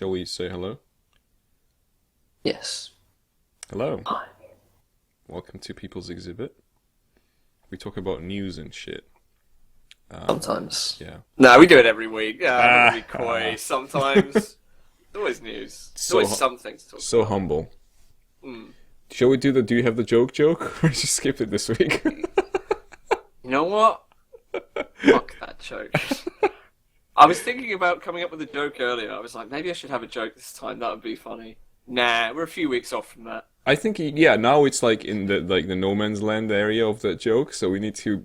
Shall we say hello? Yes. Hello. Hi. Welcome to People's Exhibit. We talk about news and shit. Sometimes. Yeah. No, we do it every week. Yeah, I'm Ah, gonna be coy. Sometimes. There's always news. There's So always something to talk so about. humble. Mm. Shall we do the do you have the joke? Or just skip it this week? You know what? Fuck that joke. I was thinking about coming up with a joke earlier. I was like, maybe I should have a joke this time. That would be funny. Nah, we're a few weeks off from that. I think yeah, now it's like in the no man's land area of that joke, so we need to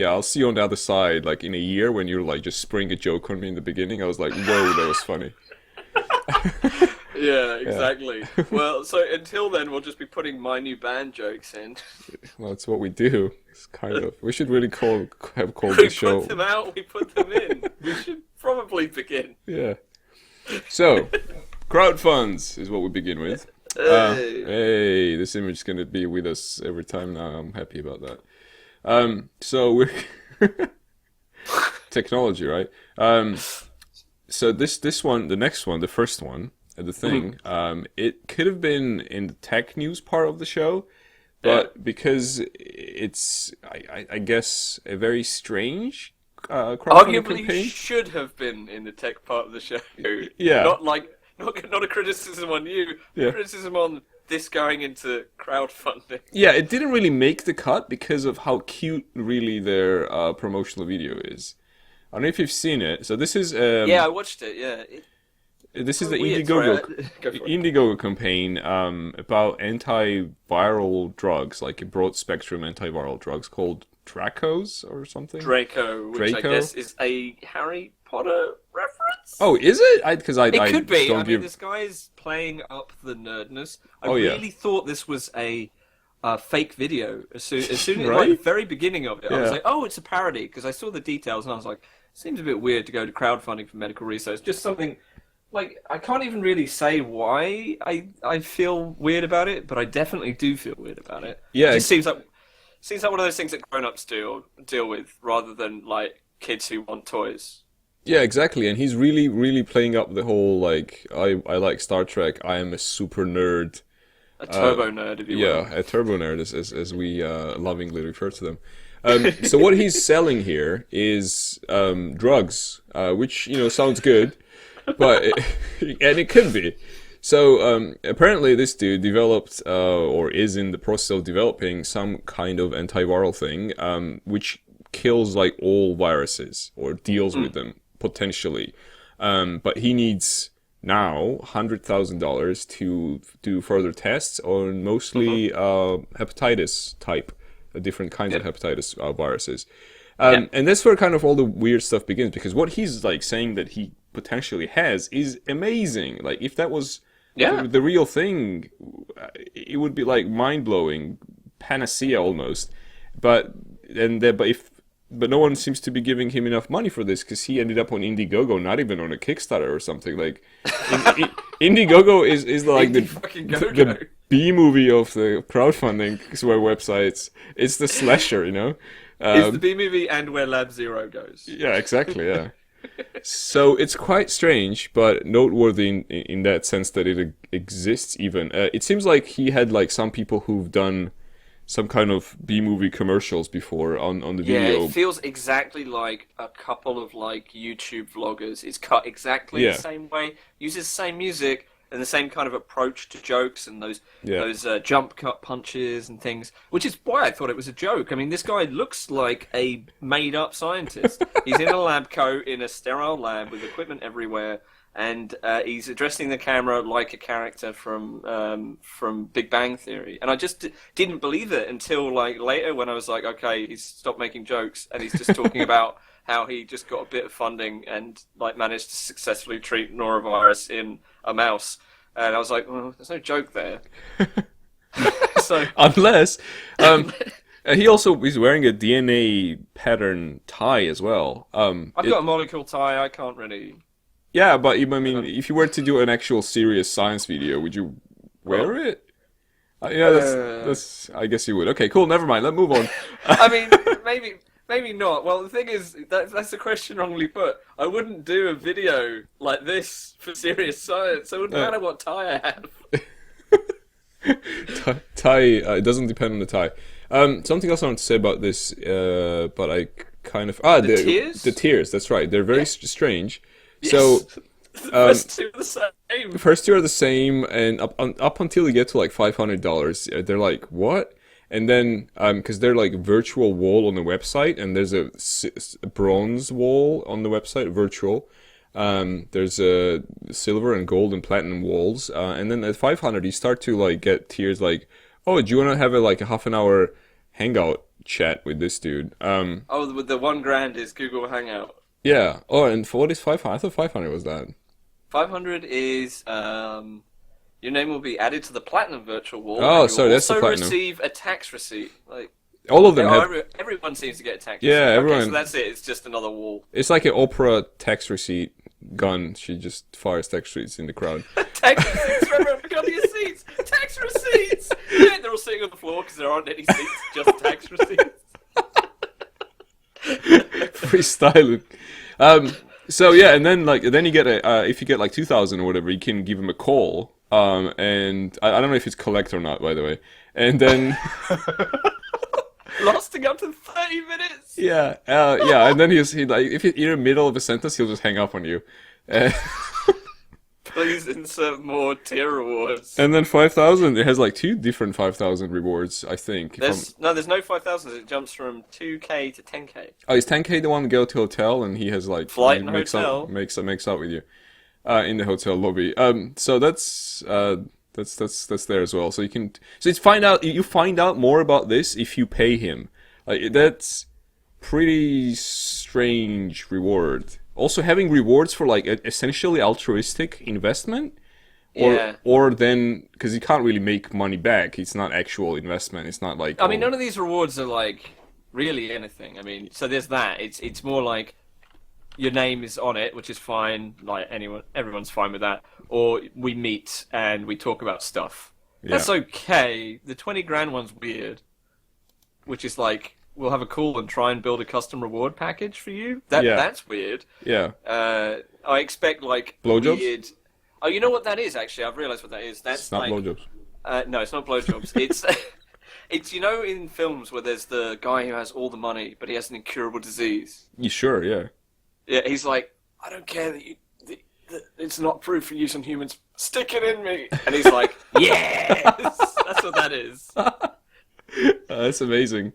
I'll see you on the other side like in a year when you're like just spring a joke on me in the beginning. I was like, whoa, that was funny. Yeah, exactly. Well, so until then, we'll just be putting my new band jokes in. Well, that's what we do. It's kind of. We should really have called We the show. put them out, we put them in. We should probably begin. Yeah. So, crowdfunds is what we begin with. Hey, this image is gonna be with us every time now. I'm happy about that. So we're technology, right? So this one, the next one, the first one, the thing, it could have been in the tech news part of the show, but because it's, I guess, a very strange crowdfunding Arguably campaign. should have been in the tech part of the show. Yeah. Not a criticism on you, Yeah. criticism on this going into crowdfunding. Yeah, it didn't really make the cut because of how cute really their promotional video is. I don't know if you've seen it. So this is Yeah, I watched it. Yeah, this is the weird. Indiegogo Sorry, go for it. Indiegogo campaign about antiviral drugs, like a broad spectrum antiviral drugs called Dracos or something. Draco, which Draco? I guess is a Harry Potter reference. Oh, is it? Because I It I could be. don't I mean, give. this guy is playing up the nerdness. I Oh, yeah. really thought this was a fake video. As soon as Right? like, the very beginning of it, I was Yeah. like, "Oh, it's a parody," because I saw the details and I was like, "Seems a bit weird to go to crowdfunding for medical research." Just something like I can't even really say why I feel weird about it, but I definitely do feel weird about it. Yeah, It just seems like one of those things that grown-ups do or deal with rather than like kids who want toys. Yeah, exactly. And he's really, really playing up the whole like I like Star Trek. I am a super nerd. A turbo nerd, if you will. Yeah, a turbo nerd, as we lovingly refer to them. So what he's selling here is drugs, which sounds good, but and it could be. So apparently, this dude developed or is in the process of developing some kind of antiviral thing, which kills like all viruses or deals with them potentially. But he needs now $100,000 to do further tests on mostly hepatitis type, different kinds of hepatitis viruses. And that's where kind of all the weird stuff begins, because what he's like saying that he potentially has is amazing. Like if that was the real thing, it would be like mind-blowing, panacea almost. But no one seems to be giving him enough money for this, because he ended up on Indiegogo, not even on a Kickstarter or something. Like, Indiegogo is like fucking the Go-Go. B movie of the crowdfunding websites. It's the slasher, It's the B movie and where Lab Zero goes. Yeah, exactly. Yeah. So it's quite strange, but noteworthy in that sense that it exists. Even it seems like he had like some people who've done some kind of B-movie commercials before on the Yeah, video. it feels exactly like a couple of like YouTube vloggers. It's cut exactly Yeah. the same way, uses the same music and the same kind of approach to jokes and those jump cut punches and things, which is why I thought it was a joke. I mean, this guy looks like a made-up scientist. He's in a lab coat in a sterile lab with equipment everywhere, and he's addressing the camera like a character from Big Bang Theory. And I just didn't believe it until like later when I was like, okay, he's stopped making jokes and he's just talking about how he just got a bit of funding and like managed to successfully treat norovirus in a mouse. And I was like, well, there's no joke there. So Unless he also is wearing a DNA pattern tie as well. I've got a molecule tie. I can't really. Yeah, but I mean, if you were to do an actual serious science video, would you wear it? Yeah, that's. I guess you would. Okay, cool. Never mind. Let's move on. I mean, maybe maybe not. Well, the thing is, that's the question wrongly put. I wouldn't do a video like this for serious science. It wouldn't matter what tie I have. Tie, it doesn't depend on the tie. Something else I want to say about this, but I kind of... the tears? The tears, that's right. They're very strange. Yes. So... the first two are the same. The first two are the same, and up until you get to like $500, they're like, what? And then, because they're like virtual wall on the website, and there's a bronze wall on the website, virtual. There's a silver and gold and platinum walls, and then at 500 you start to like get tiers like, oh, do you want to have a half an hour hangout chat with this dude? Oh, the $1,000 is Google Hangout. Yeah. Oh, and for what is 500? I thought 500 was that. 500 is your name will be added to the platinum virtual wall. Oh, and sorry, that's the also platinum. receive a tax receipt. Like all of them have. Everyone seems to get a tax Yeah, receipt. everyone. Okay, so that's it. It's just another wall. It's like an Oprah tax receipt gun. She just fires tax receipts in the crowd. Tax receipts for everyone. Pick up your seats. Tax receipts. Yeah, they're all sitting on the floor because there aren't any seats. Just tax receipts. Freestyling. So yeah, and then you get if you get like 2,000 or whatever, you can give him a call. And I don't know if it's collect or not, by the way. And then lasting up to 30 minutes. yeah, and then he like if you're in the middle of a sentence, he'll just hang up on you. Please insert more tier rewards. And then 5,000, it has like two different 5,000 rewards, I think. There's no 5,000. It jumps from 2K to 10K. Oh, is 10K the one go to hotel and he has like flight and makes hotel makes out with you in the hotel lobby. So that's there as well. So you can you find out more about this if you pay him. Like that's pretty strange reward. Also having rewards for like essentially altruistic investment, or then because you can't really make money back. It's not actual investment. It's not like I mean, none of these rewards are like really anything. I mean, so there's that. It's more like your name is on it, which is fine. Like everyone's fine with that. Or we meet and we talk about stuff. Yeah. That's okay. The $20,000 one's weird, which is like, we'll have a call and try and build a custom reward package for you. That's weird. Yeah. I expect like blowjobs. Weird... Oh, you know what that is? Actually, I've realized what that is. That's it's not like... blowjobs. No, it's not blowjobs. It's you know in films where there's the guy who has all the money but he has an incurable disease. You sure? Yeah. Yeah, he's like, I don't care that it's not proof for use on humans. Stick it in me. And he's like, yes. That's what that is. That's amazing.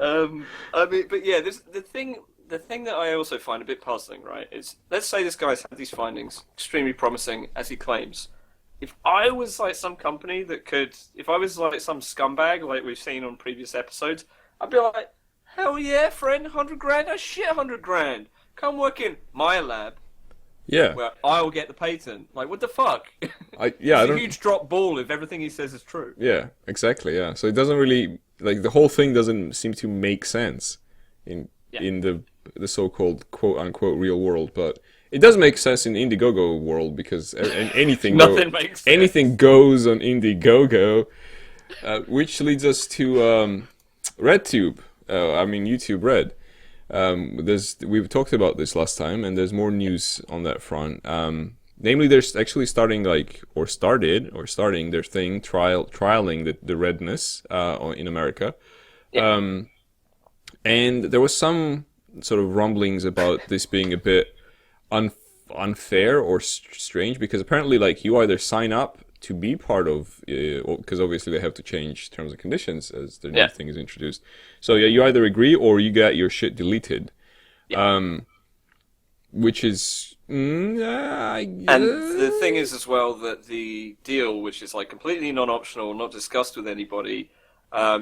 I mean, but yeah, the thing that I also find a bit puzzling, right, is let's say this guy's had these findings, extremely promising, as he claims. If I was like some company if I was like some scumbag like we've seen on previous episodes, I'd be like, hell yeah, friend, $100,000, oh shit, $100,000. Come work in my lab. Yeah. Where I'll get the patent. Like, what the fuck? It's a huge drop ball if everything he says is true. Yeah, exactly. Yeah. So it doesn't really the whole thing doesn't seem to make sense in the so-called quote unquote real world, but it does make sense in Indiegogo world because anything makes sense. Anything goes on Indiegogo, which leads us to RedTube. YouTube Red. We've talked about this last time, and there's more news on that front. Namely, they're actually starting their thing, trialing the redness in America. Yeah. And there was some sort of rumblings about this being a bit unfair or strange, because apparently, like, you either sign up to be part of, because obviously they have to change terms and conditions as the new thing is introduced. So yeah, you either agree or you get your shit deleted, which is. And the thing is as well that the deal, which is like completely non-optional, not discussed with anybody,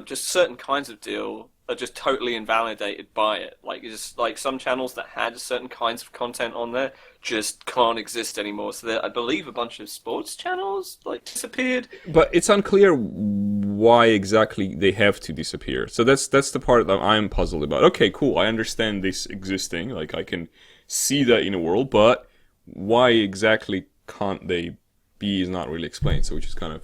just certain kinds of deal are just totally invalidated by it. Like, just like some channels that had certain kinds of content on there just can't exist anymore. So I believe a bunch of sports channels like disappeared. But it's unclear why exactly they have to disappear. So that's the part that I'm puzzled about. Okay, cool. I understand this existing. Like, I can see that in a world, but why exactly can't they be is not really explained. So which is kind of.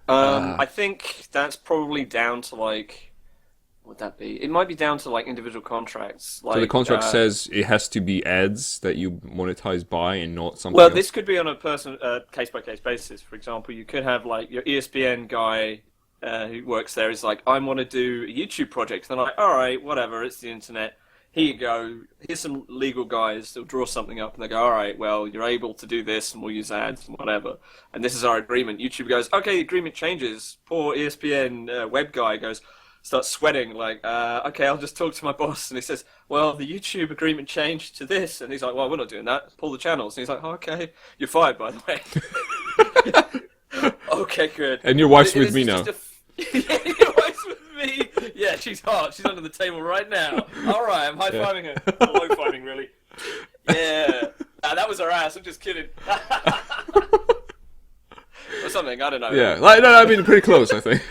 I think that's probably down to like would that be? It might be down to like individual contracts. Like, So the contract says it has to be ads that you monetize by and not something well, else? this could be on a case by case basis. For example, you could have like your ESPN guy who works there is like, I want to do a YouTube project. And they're like, all right, whatever, it's the internet. Here you go. Here's some legal guys. They'll draw something up and they go, all right, well, you're able to do this and we'll use ads and whatever. And this is our agreement. YouTube goes, okay, the agreement changes. Poor ESPN web guy starts sweating like, okay, I'll just talk to my boss. And he says, well, the YouTube agreement changed to this. And he's like, well, we're not doing that. Pull the channels. And he's like, oh, okay, you're fired, by the way. Okay, good. And your wife's with me now. Yeah, your wife's with me. Yeah, she's hot. She's under the table right now. All right, I'm high-fiving her. Low-fiving, really. Yeah. That was her ass. I'm just kidding. Or something, I don't know. Yeah, like, no, I mean, pretty close, I think.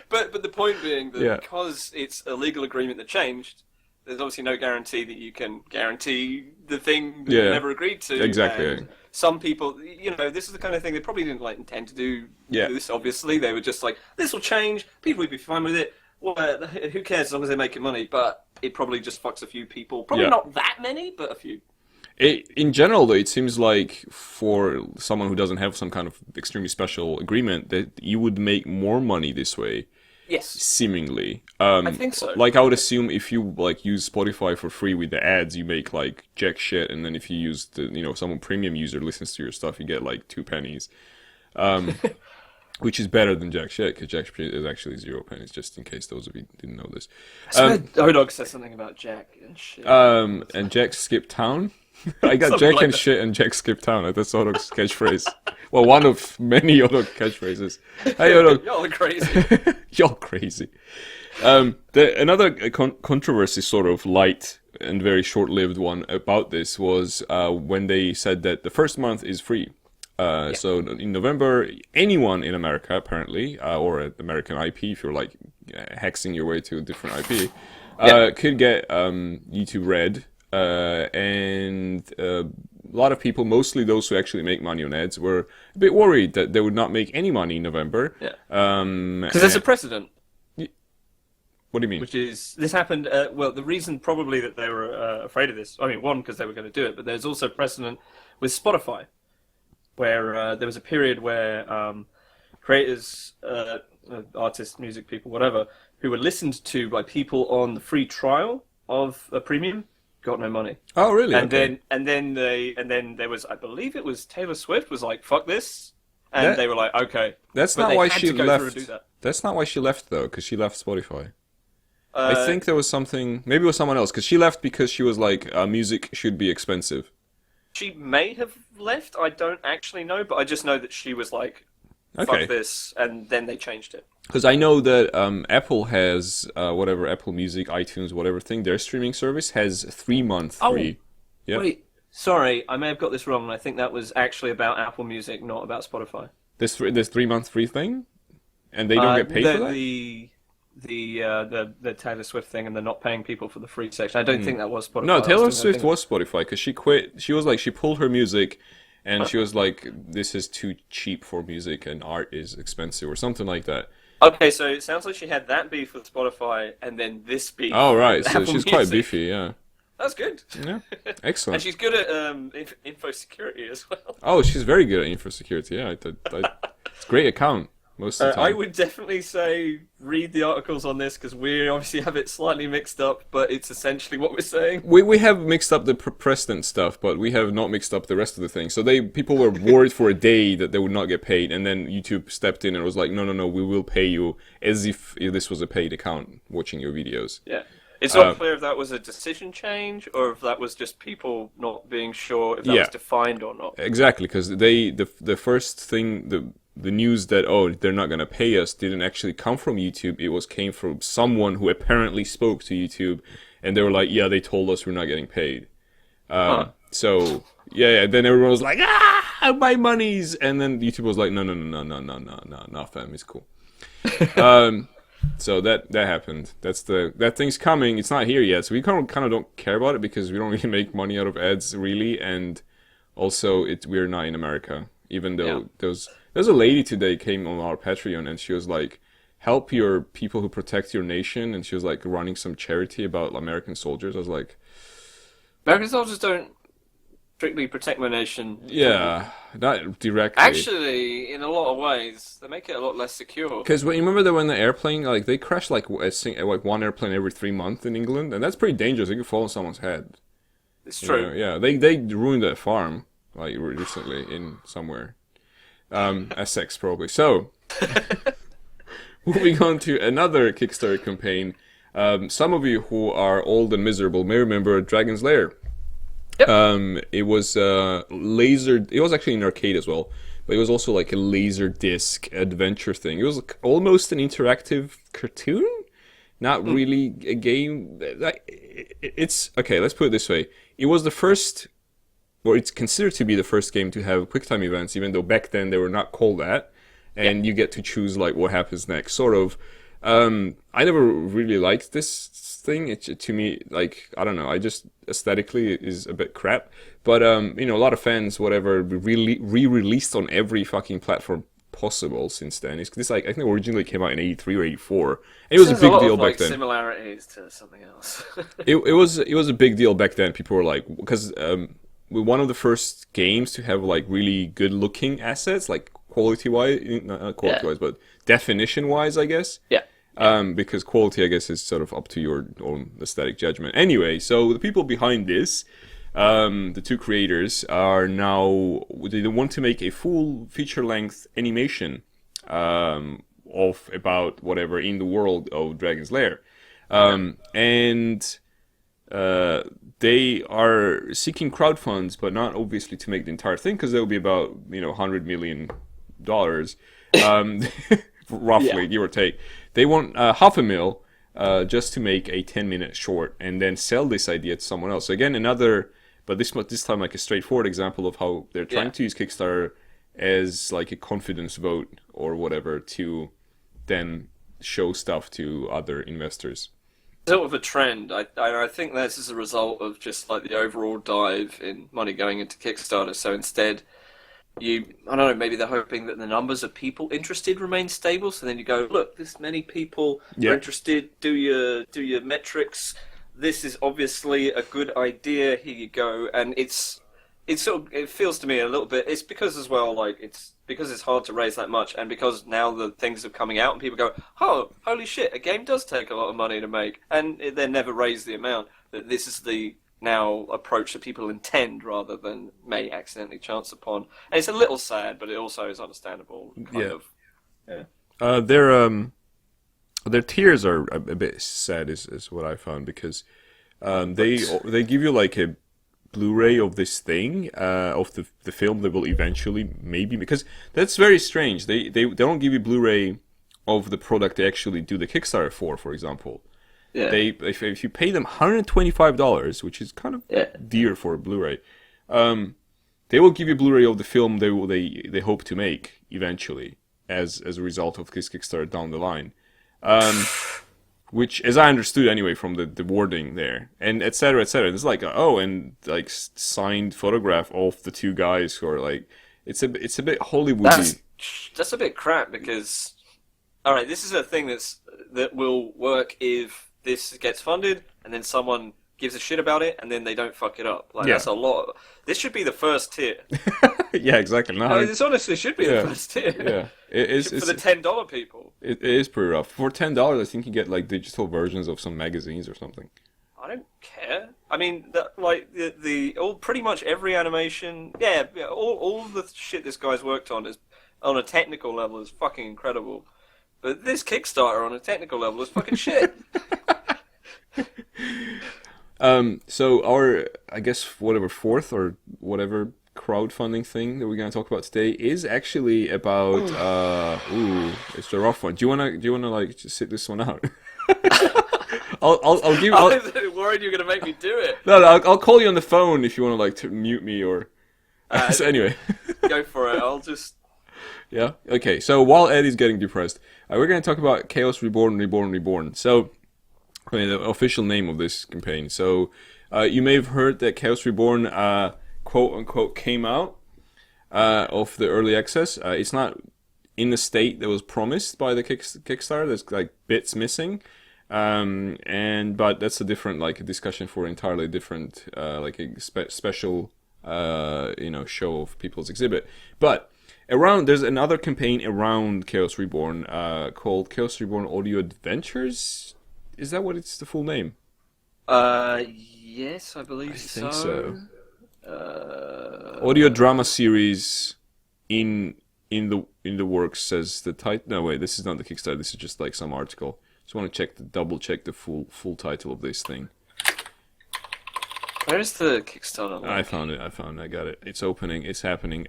But the point being that Yeah. because it's a legal agreement that changed, there's obviously no guarantee that you can guarantee the thing that you never agreed to. Exactly. And some people, this is the kind of thing they probably didn't like intend to do this, obviously. They were just like, this will change, people would be fine with it. Well, who cares as long as they're making money? But it probably just fucks a few people. Probably not that many, but a few. In general, though, it seems like for someone who doesn't have some kind of extremely special agreement, that you would make more money this way. Yes. Seemingly. I think so. Like, I would assume if you, like, use Spotify for free with the ads, you make, like, jack shit, and then if you use someone premium user listens to your stuff, you get, like, 2 pennies. Which is better than jack shit, because jack shit is actually 0 pennies, just in case those of you didn't know this. O-Dog says something about jack and shit. And Jack skipped town. I got Something Jack like and that. shit and Jack skipped town. That's O-Dog's catchphrase. Well, one of many O-Dog catchphrases. Hey, O-Dog. Y'all are crazy. Y'all crazy. Another controversy, sort of light and very short-lived one about this was when they said that the first month is free. So in November, anyone in America, apparently, or an American IP, if you're like hexing your way to a different IP, could get YouTube Red. And a lot of people, mostly those who actually make money on ads, were a bit worried that they would not make any money in November. Yeah. Because there's a precedent. What do you mean? Which is, this happened, well, the reason probably that they were afraid of this, I mean, one, because they were going to do it, but there's also precedent with Spotify, where there was a period where creators, artists, music people, whatever, who were listened to by people on the free trial of a premium, got no money. Oh, really? And Okay. then there was, I believe it was Taylor Swift was like, fuck this, and they were like, okay. That's But not they why had she to go through left. and do that. That's not why she left, though, because she left Spotify. I think there was something. Maybe it was someone else, because she left because she was like, music should be expensive. She may have left. I don't actually know, but I just know that she was like, "Fuck Okay. this," and then they changed it. Because I know that Apple has whatever Apple Music, iTunes, whatever thing, their streaming service has 3-month free. Yeah. Wait, sorry, I may have got this wrong. I think that was actually about Apple Music, not about Spotify. This 3-month free thing, and they don't get paid for that. The Taylor Swift thing and the not paying people for the free section. I don't think that was Spotify. No, I was Taylor doing Swift that thing- was Spotify because she quit. She was like, she pulled her music, and she was like, "This is too cheap for music, and art is expensive," or something like that. Okay, so it sounds like she had that beef with Spotify, and then this beef. Oh, right. with So Apple she's quite Music. beefy, yeah. That's good. Yeah. And Excellent. she's good at info security as well. Oh, she's very good at info security, yeah. It's a great account most of the time. I would definitely say read the articles on this because we obviously have it slightly mixed up, but it's essentially what we're saying. We have mixed up the precedent stuff, but we have not mixed up the rest of the thing. So people were worried for a day that they would not get paid, and then YouTube stepped in and was like, no, we will pay you as if this was a paid account watching your videos. Yeah. It's not clear if that was a decision change or if that was just people not being sure if that was defined or not. Exactly, because the first thing, the news that, they're not going to pay us didn't actually come from YouTube. It came from someone who apparently spoke to YouTube, and they were like, yeah, they told us we're not getting paid. So, then everyone was like, my monies! And then YouTube was like, no, fam, it's cool. So that happened. That thing's coming. It's not here yet, so we kind of don't care about it because we don't really make money out of ads, really, and also we're not in America. Even though there's a lady today came on our Patreon and she was like, help your people who protect your nation, and she was like running some charity about American soldiers. I was like, American soldiers don't strictly protect my nation. yeah, not directly. Actually, in a lot of ways, they make it a lot less secure. Because you remember that when the airplane, like they crashed like like one airplane every 3 months in England, and that's pretty dangerous. It could fall on someone's head. It's true. Yeah, they ruined that farm like recently in somewhere, Essex probably. So, moving on to another Kickstarter campaign. Some of you who are old and miserable may remember Dragon's Lair. Yep. It was laser. It was actually an arcade as well, but it was also like a laser disc adventure thing. It was like almost an interactive cartoon, not really a game. It's okay. Let's put it this way: it was the first, or it's considered to be the first game to have QuickTime events, even though back then they were not called that. And you get to choose like what happens next, sort of. I never really liked this thing. It to me, like, I don't know, I just aesthetically is a bit crap. But you know, a lot of fans, whatever, re-released on every fucking platform possible since then. This like I think originally came out in '83 or '84. It was a big deal back then. Similarities to something else. it was a big deal back then. People were like, because one of the first games to have like really good looking assets, like quality wise, not quality wise, but definition wise, I guess. Yeah. Because quality, I guess, is sort of up to your own aesthetic judgment. Anyway, so the people behind this, the two creators, are now, they want to make a full feature-length animation of about whatever in the world of Dragon's Lair. And they are seeking crowdfunds, but not obviously to make the entire thing, because that would be about, $100 million, roughly, give or take. They want $500,000 just to make a 10-minute short and then sell this idea to someone else. So again, but this time like a straightforward example of how they're trying to use Kickstarter as like a confidence vote or whatever to then show stuff to other investors. Sort of a trend. I think this is a result of just like the overall dive in money going into Kickstarter. So instead, I don't know, maybe they're hoping that the numbers of people interested remain stable. So then you go, look, this many people are interested. Do your metrics. This is obviously a good idea. Here you go. And it feels to me a little bit. It's because as well, like it's because it's hard to raise that much, and because now the things are coming out and people go, oh, holy shit, a game does take a lot of money to make, and they never raise the amount. That this is the now approach that people intend rather than may accidentally chance upon. And it's a little sad, but it also is understandable. Their tiers are a bit sad, is what I found, because they give you like a Blu-ray of this thing, of the film that will eventually maybe, because that's very strange. They don't give you Blu-ray of the product they actually do the Kickstarter for example. Yeah. If you pay them $125, which is kind of dear for a Blu-ray, they will give you Blu-ray of the film they hope to make eventually as a result of this Kickstarter down the line. Which, as I understood anyway from the wording there, and et cetera, it's like, and like signed photograph of the two guys who are like, it's a bit Hollywoody. That's a bit crap, because, all right, this is a thing that will work if this gets funded, and then someone gives a shit about it, and then they don't fuck it up. Like, that's a lot. This should be the first tier. Yeah, exactly. No, this honestly should be the first tier. Yeah, it's for the $10 people. It is pretty rough. For $10, I think you get like digital versions of some magazines or something. I don't care. I mean, pretty much every animation, all the shit this guy's worked on is on a technical level is fucking incredible. But this Kickstarter on a technical level is fucking shit. So our, I guess, fourth or whatever crowdfunding thing that we're going to talk about today is actually about, it's a rough one. Do you want to like just sit this one out? I'll give. I was worried you were going to make me do it. No, I'll call you on the phone if you want to like to mute me or. So anyway, go for it. I'll just. Yeah. Okay. So while Eddie's getting depressed, we're going to talk about Chaos Reborn. So, the official name of this campaign. So, you may have heard that Chaos Reborn, quote unquote, came out of the early access. It's not in the state that was promised by the Kickstarter. There's like bits missing. But that's a different like discussion for entirely different like a special show of People's Exhibit. But there's another campaign around Chaos Reborn called Chaos Reborn Audio Adventures. Is that what it's the full name? Yes, I believe so. I think so. Audio drama series in the works, says the title. No, wait, this is not the Kickstarter. This is just like some article. Just want to double check the full title of this thing. Where's the Kickstarter link? I found it. I got it. It's opening. It's happening.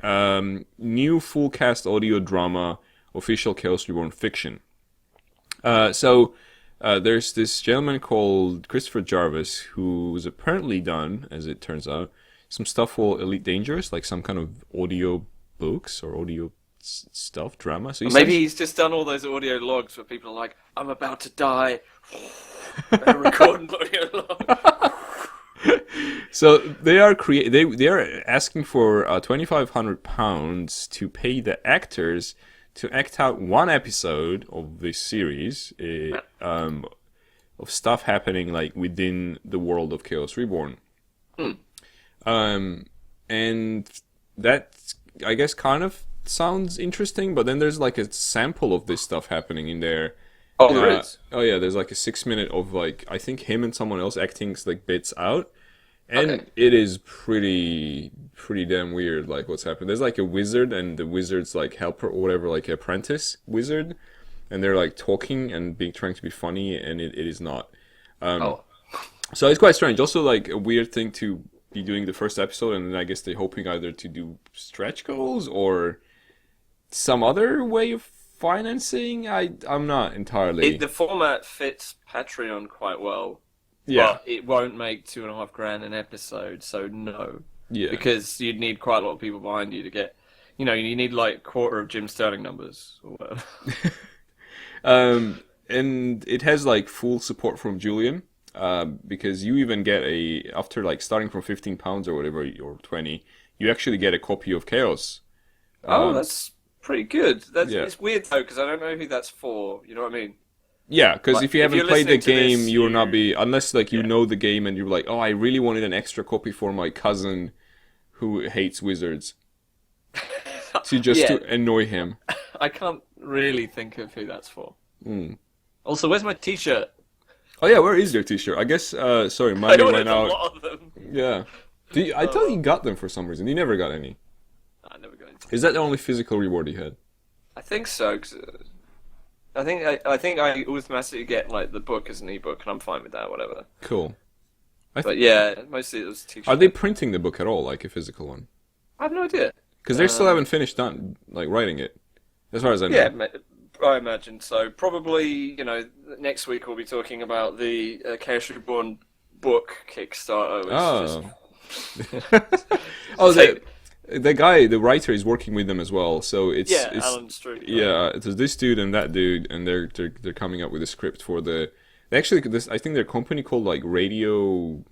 New full cast audio drama, official Chaos Reborn fiction. So there's this gentleman called Christopher Jarvis who's apparently done, as it turns out, some stuff for Elite Dangerous, like some kind of audio books or audio stuff, drama. So maybe he's just done all those audio logs where people are like, I'm about to die. Better record an audio log. So they are they are asking for £2,500 to pay the actors to act out one episode of this series of stuff happening like within the world of Chaos Reborn. And that, I guess, kind of sounds interesting, but then there's like a sample of this stuff happening in there. Oh, there is? Oh yeah, there's like a 6 minute of like, I think him and someone else acting like bits out. And It is pretty damn weird, like what's happening. There's like a wizard and the wizard's like helper or whatever, like apprentice wizard, and they're like talking and trying to be funny, and it is not. So it's quite strange. Also, like a weird thing to be doing the first episode, and then I guess they're hoping either to do stretch goals or some other way of financing. I'm not entirely. The format fits Patreon quite well. Yeah, but it won't make $2,500 an episode, so no. Yeah, because you'd need quite a lot of people behind you to get, you need like a quarter of Jim Sterling numbers or whatever. And it has like full support from Julian, because you even get after like starting from £15 or whatever, or 20, you actually get a copy of Chaos. That's pretty good. It's weird though, because I don't know who that's for. You know what I mean? Yeah, because like, if you haven't played the game, you will not be, unless like you Yeah. know the game and you're like, oh, I really wanted an extra copy for my cousin who hates wizards, to annoy him. I can't really think of who that's for. Also, where's my T-shirt? Oh yeah, where is your T-shirt? I guess. Sorry, I mine ordered went a out. lot of them. Yeah. I thought you got them for some reason. You never got any. I never got into. Is that the only physical reward you had? I think so. 'Cause, I think I automatically get like the book as an ebook, and I'm fine with that. Whatever. Cool. But yeah, mostly it was T-shirt. Are they printing the book at all, like a physical one? I have no idea. Because they still haven't finished writing it, as far as I know. Yeah, I imagine so. Probably, next week we'll be talking about the Chaos Reborn book Kickstarter. The writer is working with them as well. So it's Alan Street. Yeah, it's this dude and that dude, and they're coming up with a script for I think their company called like Radio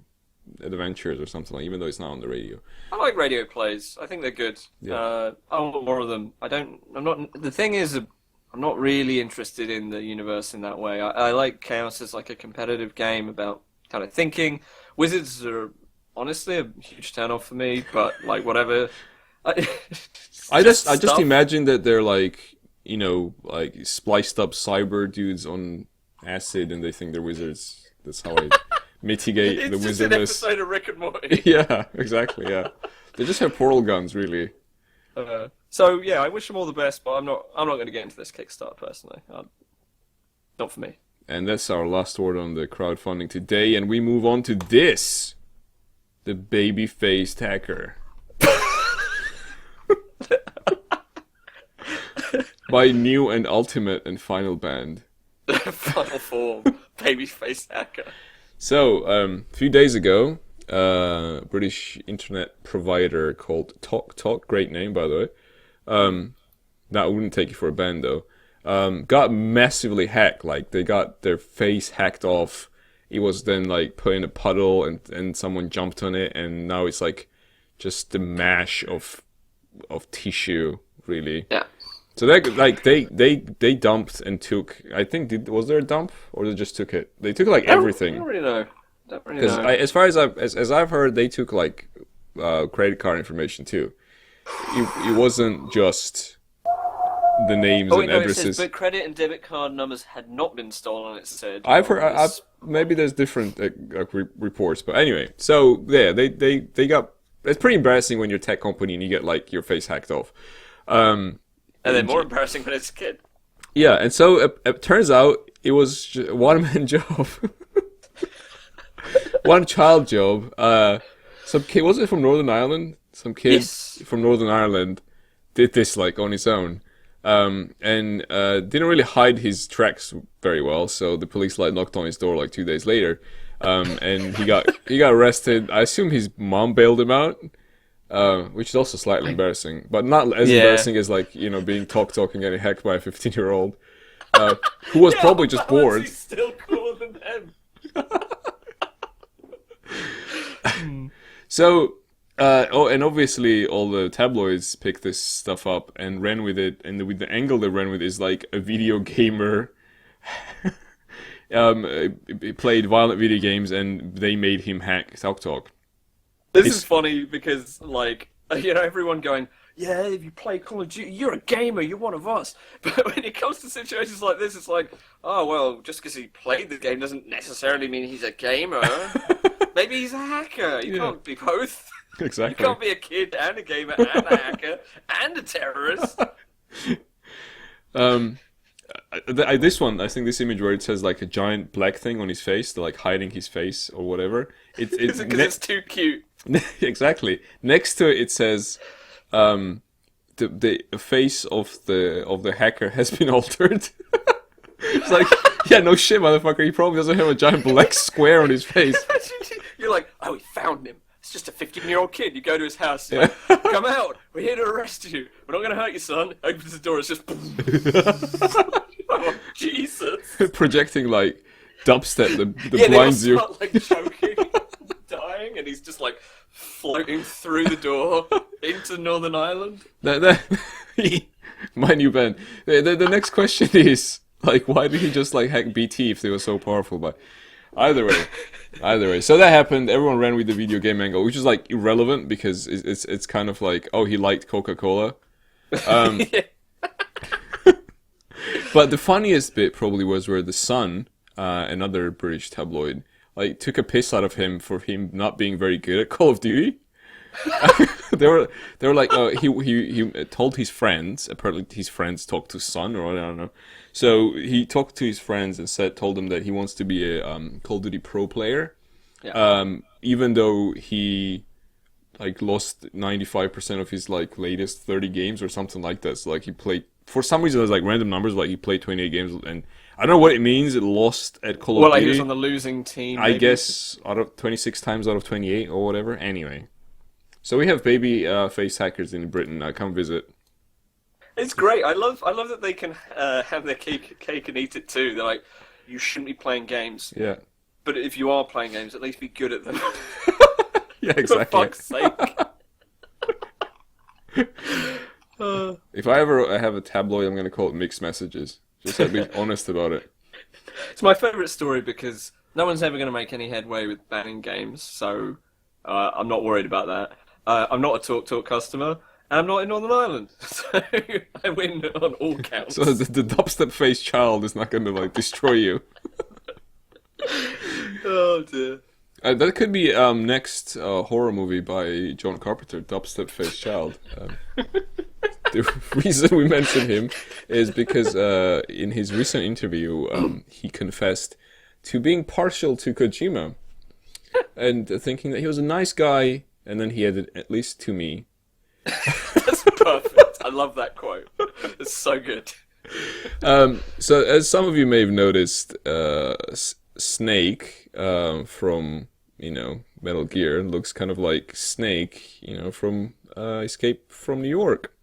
Adventures or something, like, even though it's not on the radio. I like radio plays. I think they're good. Yeah. I want more of them. The thing is, I'm not really interested in the universe in that way. I like Chaos as like a competitive game about kind of thinking. Wizards are honestly a huge turn off for me, but like whatever. I just imagine that they're like, like spliced up cyber dudes on acid, and they think they're wizards. That's how I mitigate the wizardness. It's just an episode of Rick and Morty. Yeah, exactly. Yeah, they just have portal guns, really. So yeah, I wish them all the best, but I'm not going to get into this Kickstarter personally. Not for me. And that's our last word on the crowdfunding today, and we move on to this: the baby-faced hacker. By New and Ultimate and Final Band. Final form, baby-faced hacker. So, a few days ago, British internet provider called TalkTalk, great name by the way, that wouldn't take you for a band though, got massively hacked. Like, they got their face hacked off. It was then like put in a puddle, and someone jumped on it, and now it's like just the mash of tissue, really. Yeah. So they dumped and took. I think was there a dump or they just took it? They took like I everything. don't really know. Don't really Because know. as far as I've heard, they took like credit card information too. It wasn't just the names Oh, and wait, no, it addresses. says, but credit and debit card numbers had not been stolen, it said. I've heard. Maybe there's different reports, but anyway. So yeah, they got. It's pretty embarrassing when you're a tech company and you get like your face hacked off. And then more embarrassing when it's a kid. Yeah, and so it turns out it was a one-man job, one child job. Some kid, was it from Northern Ireland? Some kid from Northern Ireland did this like on his own, and didn't really hide his tracks very well. So the police like knocked on his door like 2 days later, and he got arrested. I assume his mom bailed him out. Which is also slightly embarrassing, but not as embarrassing as like being talk and getting hacked by a 15-year-old who was probably just bored. He's still cooler than them. So, and obviously all the tabloids picked this stuff up and ran with it, and with the angle they ran with is like a video gamer he played violent video games and they made him hack TalkTalk. This is funny because, like, everyone going, yeah, if you play Call of Duty, you're a gamer, you're one of us. But when it comes to situations like this, it's like, oh, well, just because he played the game doesn't necessarily mean he's a gamer. Maybe he's a hacker. You can't be both. Exactly. You can't be a kid and a gamer and a hacker and a terrorist. This one, I think this image where it says like a giant black thing on his face, like hiding his face or whatever. Is it because it's too cute? Exactly. Next to it, it says, the face of the hacker has been altered. It's like, yeah, no shit, motherfucker. He probably doesn't have a giant black square on his face. You're like, oh, we found him. It's just a 15-year-old kid. You go to his house. You're like, come out. We're here to arrest you. We're not going to hurt you, son. Opens the door. It's just. Oh, Jesus. Projecting like dubstep that blinds you. Start, like choking, dying, and he's just like floating through the door into Northern Ireland. My new band. The next question is like, why did he just like hack BT if they were so powerful? But either way. So that happened. Everyone ran with the video game angle, which is like irrelevant because it's kind of like, oh, he liked Coca-Cola. But the funniest bit probably was where the Sun, another British tabloid, like took a piss out of him for him not being very good at Call of Duty. they were like, he told his friends. Apparently, his friends talked to Sun, or I don't know. So he talked to his friends and told them that he wants to be a Call of Duty pro player. Yeah. Even though he like lost 95% of his like latest 30 games or something like that. So like he played. For some reason, there's like random numbers, like he played 28 games, and I don't know what it means. It lost at Call of Duty. Well, like he was on the losing team. I guess out of 26 times out of 28 or whatever. Anyway, so we have baby face hackers in Britain. Come visit. It's great. I love that they can have their cake and eat it too. They're like, you shouldn't be playing games. Yeah. But if you are playing games, at least be good at them. Yeah, exactly. For fuck's sake. If I ever have a tabloid, I'm going to call it Mixed Messages. Just to be honest about it. It's my favourite story because no one's ever going to make any headway with banning games, so I'm not worried about that. I'm not a TalkTalk customer, and I'm not in Northern Ireland, so I win on all counts. So the dubstep-faced child is not going to like destroy you. Oh dear. That could be next horror movie by John Carpenter, Dubstep-Faced Child. The reason we mention him is because in his recent interview, he confessed to being partial to Kojima and thinking that he was a nice guy, and then he added, at least to me. That's perfect. I love that quote. It's so good. So, as some of you may have noticed, Snake from Metal Gear looks kind of like Snake, from Escape from New York.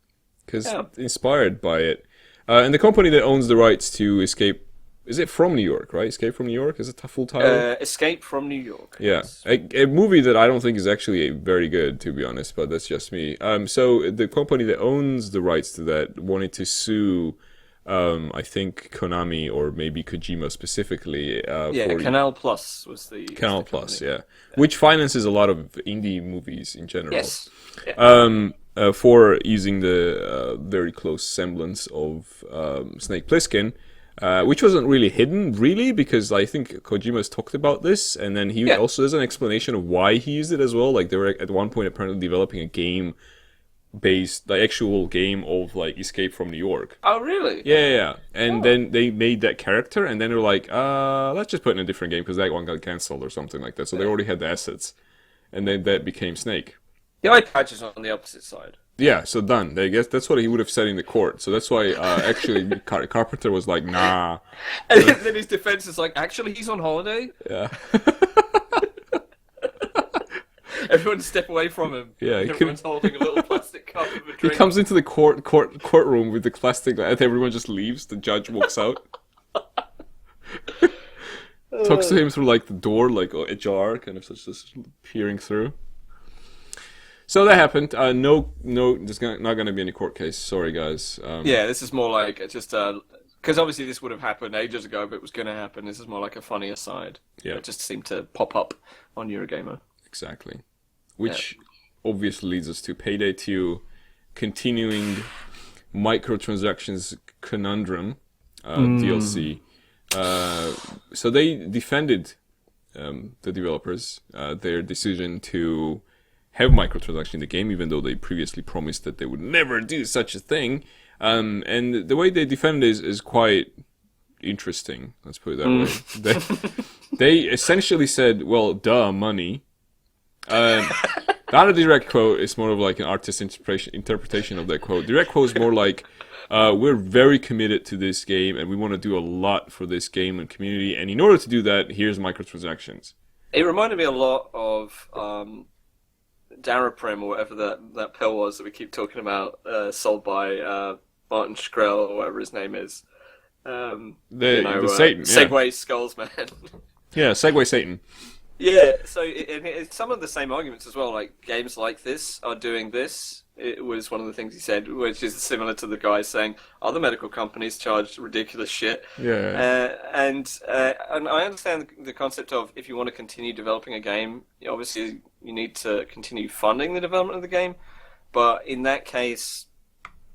Because inspired by it. And the company that owns the rights to Escape Is it From New York, right? Escape from New York is it a full title? Escape from New York. Yeah, Yes. a movie that I don't think is actually very good, to be honest, but that's just me. So the company that owns the rights to that wanted to sue, I think Konami or maybe Kojima specifically. Yeah, for Canal Plus was the Canal was the Plus, company. yeah, which finances a lot of indie movies in general. Yes. Yeah. For using the very close semblance of Snake Plissken, which wasn't really hidden, really, because I think Kojima's talked about this, and then he also has an explanation of why he used it as well. Like, they were at one point apparently developing a game based, the actual game of, like, Escape from New York. Oh, really? Yeah. And then they made that character, and then they're like, let's just put it in a different game, because that one got cancelled or something like that. So they already had the assets. And then that became Snake. The eye patch is on the opposite side. Yeah, so done. I guess that's what he would have said in the court. So that's why actually Carpenter was like, nah. And then his defense is like, actually, he's on holiday. Yeah. Everyone step away from him. Yeah, Everyone's holding a little plastic cup of a He drink. comes into the courtroom with the plastic, and everyone just leaves. The judge walks out. Talks to him through like the door, like ajar, kind of just peering through. So that happened. No, there's not going to be any court case. Sorry, guys. Yeah, this is more like just because obviously this would have happened ages ago if it was going to happen. This is more like a funny aside. Yeah. It just seemed to pop up on Eurogamer. Exactly. Which obviously leads us to Payday 2, continuing microtransactions conundrum, DLC. So they defended the developers, their decision to have microtransactions in the game, even though they previously promised that they would never do such a thing. And the way they defend it is quite interesting, let's put it that way. They essentially said, well, duh, money. Not a direct quote, it's more of like an artist's interpretation of that quote. Direct quote is more like, we're very committed to this game and we want to do a lot for this game and community, and in order to do that, here's microtransactions. It reminded me a lot of Daraprim or whatever that pill was that we keep talking about, sold by Martin Shkreli or whatever his name is. The Satan. Segway Skulls Man. Yeah, Segway Satan. Yeah, so it's some of the same arguments as well. Like, games like this are doing this. It was one of the things he said, which is similar to the guy saying other medical companies charge ridiculous shit. Yeah. And I understand the concept of if you want to continue developing a game, obviously you need to continue funding the development of the game. But in that case,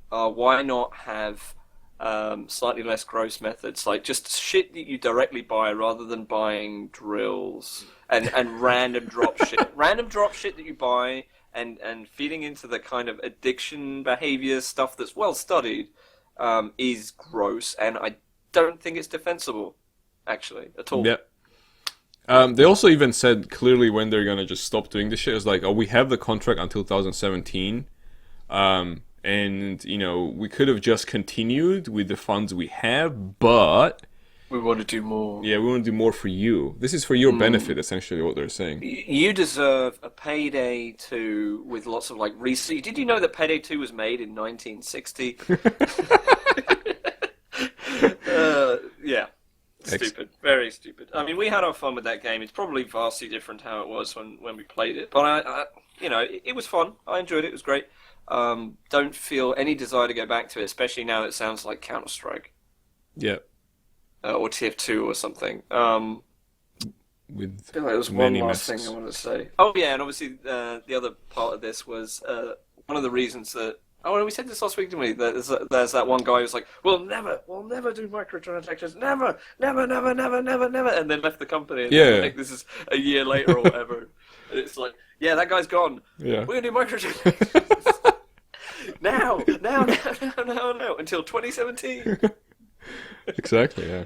why not have slightly less gross methods, like just shit that you directly buy rather than buying drills and random drop shit that you buy and feeding into the kind of addiction behavior stuff that's well studied is gross, and I don't think it's defensible actually at all. Yep. They also even said clearly when they're gonna just stop doing this shit. It's like, oh, we have the contract until 2017. And, we could have just continued with the funds we have, but We want to do more. Yeah, we want to do more for you. This is for your benefit, essentially, what they're saying. You deserve a Payday 2 with lots of, like, research. Did you know that Payday 2 was made in 1960? Yeah. Stupid. Very stupid. I mean, we had our fun with that game. It's probably vastly different how it was when we played it. But, it was fun. I enjoyed it. It was great. Don't feel any desire to go back to it, especially now it sounds like Counter-Strike. Yeah. Or TF2 or something. With there was one last thing I wanted to say. Oh, yeah, and obviously the other part of this was one of the reasons that... Oh, we said this last week, didn't we? There's that one guy who's like, we'll never do microtransactions, never, and then left the company. And yeah. Like, this is a year later or whatever. And it's like, yeah, that guy's gone. Yeah. We're going to do microtransactions. now, until 2017. Exactly, yeah.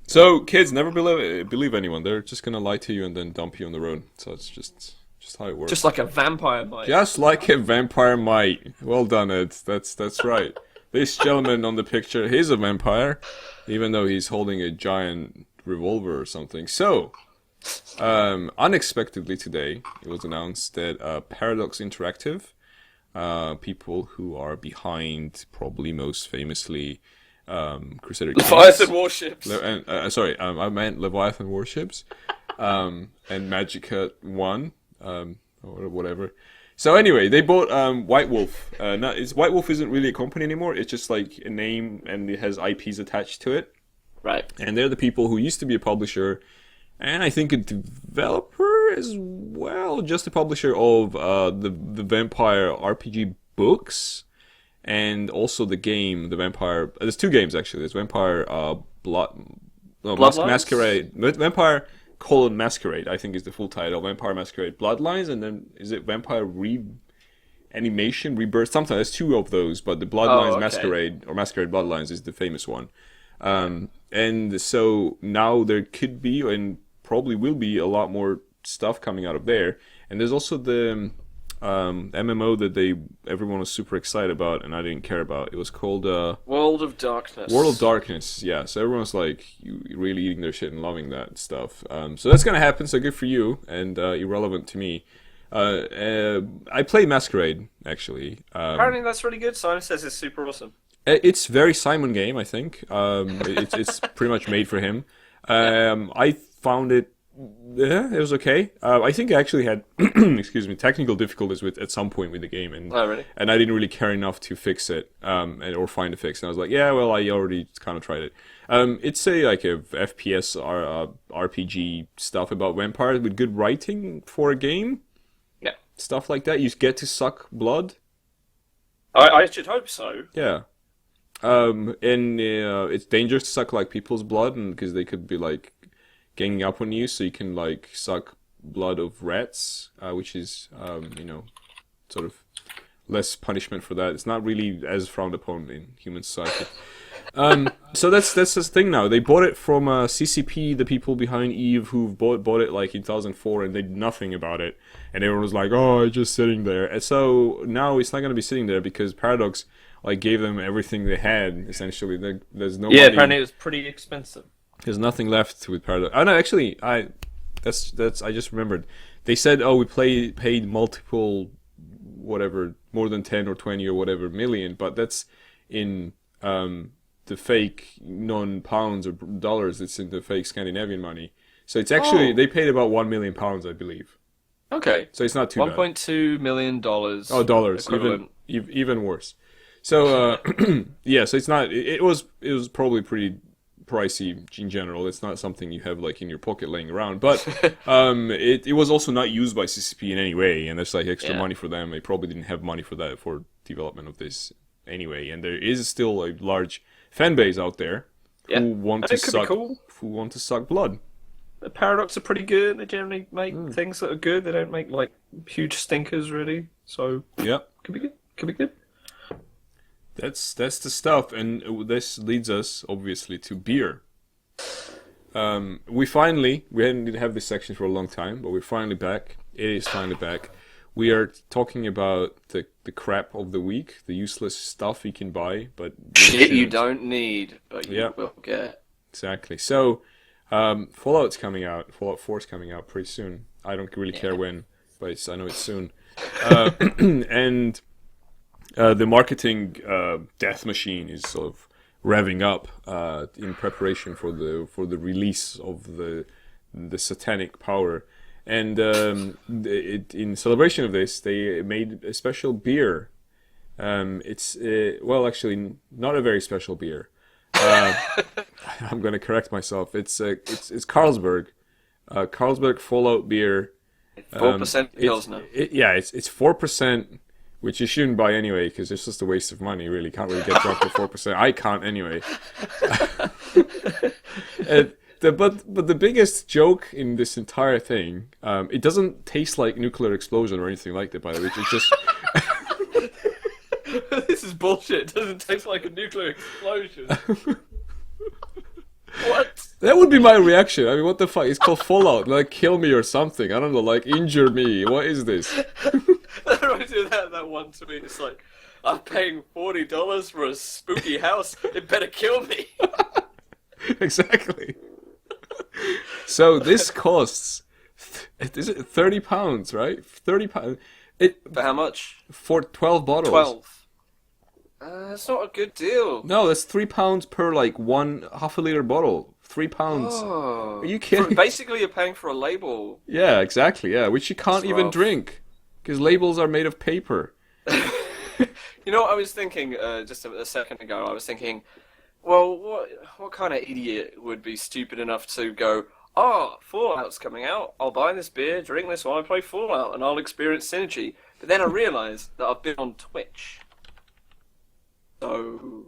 So, kids, never believe anyone. They're just going to lie to you and then dump you on the road. So it's just how it works. Just like a vampire might. Just like a vampire might. Well done, Ed. That's right. This gentleman on the picture, he's a vampire, even though he's holding a giant revolver or something. So, unexpectedly today, it was announced that Paradox Interactive, people who are behind, probably most famously, Crusader Kings. Leviathan warships. Sorry, I meant Leviathan warships, and Magicka 1, or whatever. So anyway, they bought White Wolf. White Wolf isn't really a company anymore. It's just like a name, and it has IPs attached to it. Right. And they're the people who used to be a publisher, and I think a developer as well, just a publisher of the Vampire RPG books, and also the game, the Vampire. There's 2 games actually. There's Vampire Masquerade. Vampire Masquerade, I think is the full title. Vampire Masquerade Bloodlines, and then is it Vampire Animation Rebirth? Sometimes there's 2 of those, but the Bloodlines Masquerade or Masquerade Bloodlines is the famous one. And so now there could be, and probably will be, a lot more stuff coming out of there. And there's also the MMO that everyone was super excited about, and I didn't care about. It was called World of Darkness. World of Darkness, yeah. So everyone's like really eating their shit and loving that stuff. So that's gonna happen. So good for you, and irrelevant to me. I play Masquerade actually. Apparently that's really good. Simon says it's super awesome. It's very Simon game, I think. It's pretty much made for him. I found it. Yeah, it was okay. I think I actually had, excuse me, technical difficulties at some point with the game, and really? And I didn't really care enough to fix it, or find a fix. And I was like, yeah, well, I already kind of tried it. It's a FPS RPG stuff about vampires with good writing for a game. Yeah, stuff like that. You get to suck blood. I should hope so. Yeah. And it's dangerous to suck like people's blood, and because they could be like ganging up on you, so you can like suck blood of rats, which is sort of less punishment for that. It's not really as frowned upon in human society. So that's the thing now. They bought it from CCP, the people behind Eve, who bought it like in 2004, and they did nothing about it. And everyone was like, "Oh, it's just sitting there." And so now it's not going to be sitting there because Paradox gave them everything they had. Essentially, there's no money. Apparently it was pretty expensive. There's nothing left with Paradox. Oh no, actually, I just remembered. They said, "Oh, we paid multiple, whatever, more than 10 or 20 or whatever million," but that's in the fake non-pounds or dollars. It's in the fake Scandinavian money. So it's actually they paid about £1 million, I believe. Okay. So it's not too bad. $1.2 million. Oh, dollars, even worse. So yeah, so it's not. It was probably pretty pricey in general. It's not something you have like in your pocket laying around. But it was also not used by CCP in any way, and there's like extra money for them. They probably didn't have money for that for development of this anyway. And there is still a large fan base out there who want to suck blood. The Paradox are pretty good. They generally make things that are good. They don't make like huge stinkers, really. So yeah, could be good. Could be good. That's the stuff, and this leads us obviously to beer. We didn't have this section for a long time, but we're finally back. It is finally back. We are talking about the crap of the week, the useless stuff you can buy, but shit you don't need, but you will get. Exactly. So, Fallout's coming out. Fallout 4 is coming out pretty soon. I don't really care when, but I know it's soon. And the marketing death machine is sort of revving up in preparation for the release of the satanic power. And in celebration of this, they made a special beer. It's actually not a very special beer. I'm going to correct myself. It's Carlsberg, Carlsberg Fallout beer. 4% Pilsner. It's 4%, which you shouldn't buy anyway because it's just a waste of money. Really, can't really get drunk with 4%. I can't anyway. But the biggest joke in this entire thing, it doesn't taste like nuclear explosion or anything like that. By the way, it's just. This is bullshit. It doesn't taste like a nuclear explosion. What? That would be my reaction. I mean, what the fuck? It's called Fallout. Like, kill me or something. I don't know. Like, injure me. What is this? That reminds me of that one to me. It's like, I'm paying $40 for a spooky house. It better kill me. Exactly. So this costs. Is it £30? Right? £30. For how much? For 12 bottles. 12. It's not a good deal. No, that's £3 per like one half a liter bottle. £3. Oh, Are you kidding? basically, you're paying for a label. Yeah, exactly. Yeah, which you can't That's even rough. drink because labels are made of paper. You know what I was thinking just a second ago? I was thinking, well, what kind of idiot would be stupid enough to go, oh, Fallout's coming out. I'll buy this beer, drink this while I play Fallout, and I'll experience synergy. But then I realised that I've been on Twitch. So...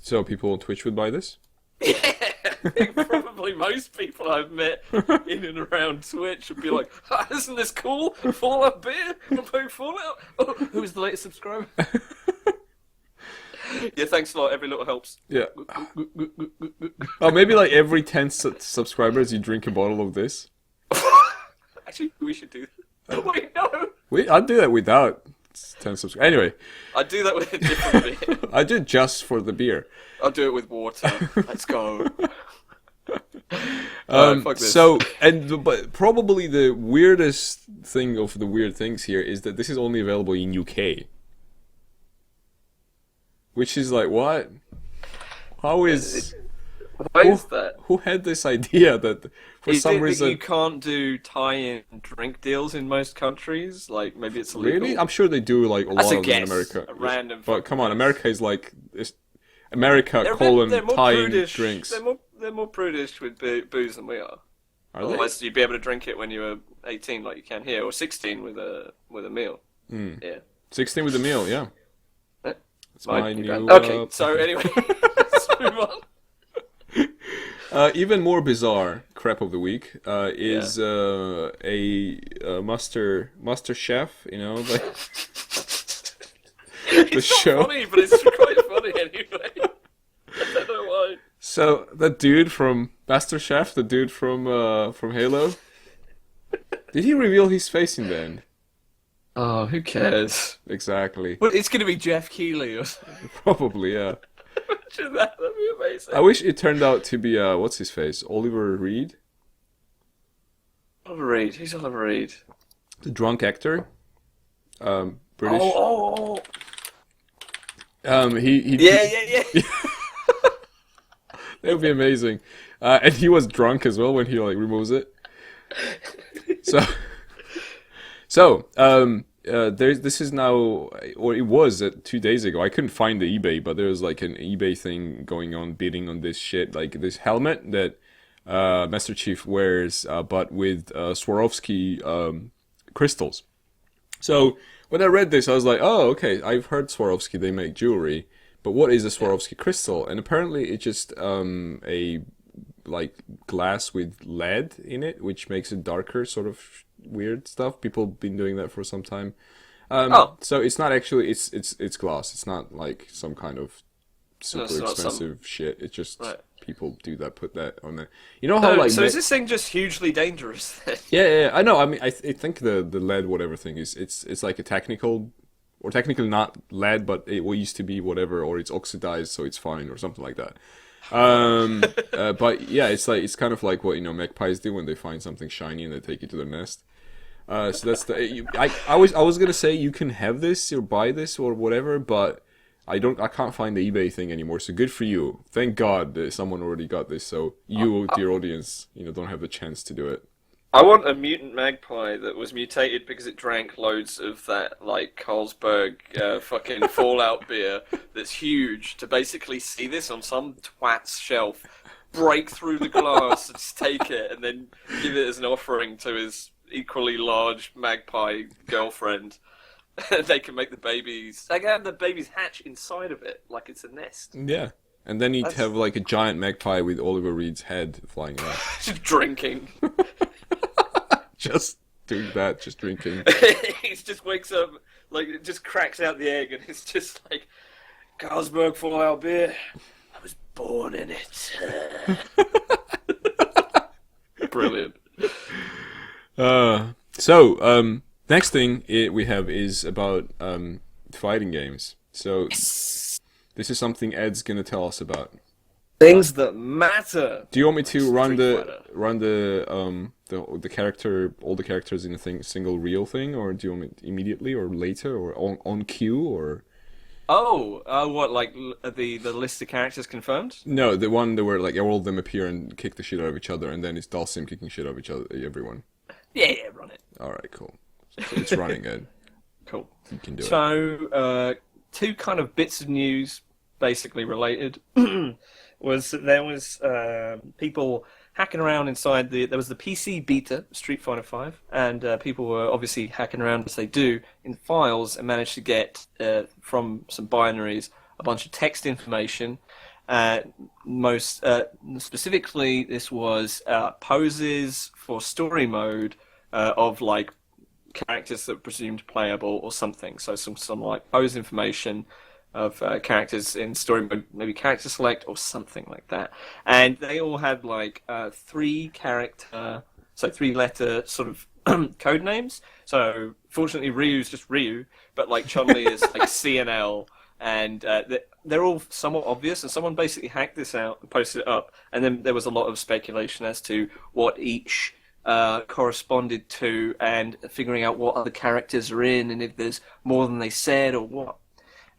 So people on Twitch would buy this? Yeah, I think probably most people I've met in and around Twitch would be like, oh, isn't this cool? Fallout beer? I'm playing Fallout? Oh, who's the latest subscriber? Yeah, thanks a lot. Every little helps. Yeah. Oh, maybe like every 10 subscribers you drink a bottle of this. Actually, we should do that. Wait, no! I'd do that without 10 subscribers. Anyway, I'd do that with a different beer. I do it just for the beer. I'll do it with water. Let's go. Fuck this. But probably the weirdest thing of the weird things here is that this is only available in UK. Which is like, what? How is... Why is that? Who had this idea that for Is some it that reason... you can't do tie-in drink deals in most countries? Like, maybe it's illegal? Really? I'm sure they do like a That's lot a of them in guess. America. A random But fucking come on, guess. America is like... America, They're more tie-in prudish. drinks. They're more prudish with booze than we are. Are they? Otherwise, you'd be able to drink it when you were 18, like you can here, or 16 with a meal. Yeah. 16 with the meal, yeah. Eh? That's my new... Okay, so anyway, let's move on. Even more bizarre crap of the week is a master chef, you know, like the It's show. not funny, but it's quite funny anyway. I don't know why. So that dude from Master Chef, the dude from Halo, did he reveal his face in the end? Oh, who cares? Exactly. Well, it's going to be Jeff Keighley or something. Probably, yeah. That'd be amazing. I wish it turned out to be what's his face, Oliver Reed, Oliver Reed. Who's Oliver Reed? the drunk actor, British. Oh. He Yeah. That would be amazing. And he was drunk as well when he like removes it. This is now, or it was 2 days ago. I couldn't find the eBay, but there was like an eBay thing going on, bidding on this shit, like this helmet that Master Chief wears, but with Swarovski crystals. So when I read this, I was like, oh, okay, I've heard Swarovski, they make jewelry, but what is a Swarovski crystal? And apparently it's just a like glass with lead in it, which makes it darker, sort of weird stuff. People have been doing that for some time. So it's not actually, it's glass. It's not like some kind of super it's not expensive shit. It's just Right. people do that, put that on there. You know how So is this thing just hugely dangerous then? yeah, I know. I mean, I think the lead whatever thing is it's like a technical, or technically not lead, but it used to be whatever, or it's oxidized, so it's fine, or something like that. But yeah, it's kind of like what magpies do when they find something shiny and they take it to their nest. So that's I was gonna say you can have this or buy this or whatever, but I can't find the eBay thing anymore. So good for you. Thank God that someone already got this. So you, dear audience, don't have the chance to do it. I want a mutant magpie that was mutated because it drank loads of that, like, Carlsberg fucking Fallout beer that's huge, to basically see this on some twat's shelf, break through the glass and just take it, and then give it as an offering to his equally large magpie girlfriend. They can make the babies... They can have the babies hatch inside of it, like it's a nest. Yeah. And then you'd have like a giant magpie with Oliver Reed's head flying around. Just drinking. Just doing that, just drinking. He just wakes up, like, it just cracks out the egg, and it's just like, Carlsberg Fallout beer. I was born in it. Brilliant. Next thing we have is about fighting games. So this is something Ed's gonna tell us about. Things that matter. Do you want me to run Street the character, all the characters in a single reel thing, or do you want me immediately or later or on cue or? What, like the list of characters confirmed? No, the one that where like all of them appear and kick the shit out of each other, and then it's Dalsim kicking shit out of each other, everyone. Yeah, run it. All right, cool. So it's running, Ed. Cool. You can do it. So, two kind of bits of news, basically related, was that there was people hacking around inside there was the PC beta, Street Fighter V, and people were obviously hacking around as they do in files and managed to get from some binaries a bunch of text information. Most specifically, this was poses for story mode of like characters that were presumed playable or something. So some like pose information of characters in story mode, maybe character select or something like that. And they all had like 3-letter sort of code names. So fortunately, Ryu's just Ryu, but like Chun-Li is like CNL, and they're all somewhat obvious. And someone basically hacked this out and posted it up. And then there was a lot of speculation as to what each corresponded to, and figuring out what other characters are in, and if there's more than they said or what.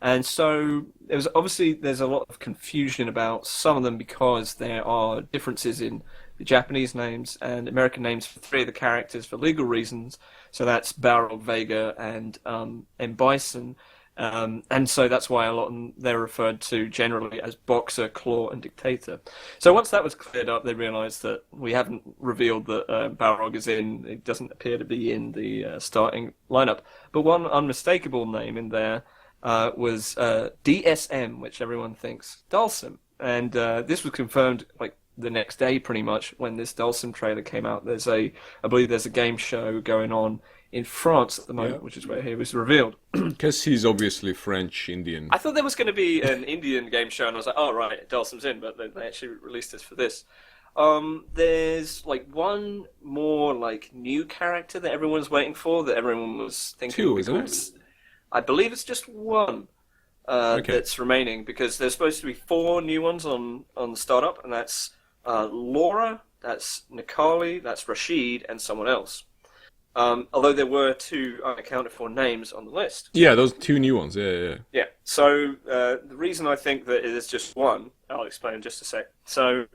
And so there's a lot of confusion about some of them because there are differences in the Japanese names and American names for 3 of the characters for legal reasons. So that's Balrog, Vega, and M. Bison. And so that's why a lot of them, they're referred to generally as Boxer, Claw, and Dictator. So once that was cleared up, they realized that we haven't revealed that Balrog is in. It doesn't appear to be in the starting lineup. But one unmistakable name in there was DSM, which everyone thinks Dalsim. And this was confirmed like the next day, pretty much, when this Dalsim trailer came out. I believe there's a game show going on in France at the moment, which is where he was revealed. Because he's obviously French Indian. I thought there was going to be an Indian game show, and I was like, oh, right, Dalsim's in, but they actually released this for this. There's like one more like new character that everyone's waiting for, that everyone was thinking. 2, isn't it? I believe it's just one that's remaining, because there's supposed to be 4 new ones on the startup, and that's Laura, that's Nikali, that's Rashid, and someone else. Although there were 2 unaccounted for names on the list. Yeah, those 2 new ones. Yeah. Yeah. So the reason I think that it is just one, I'll explain in just a sec. So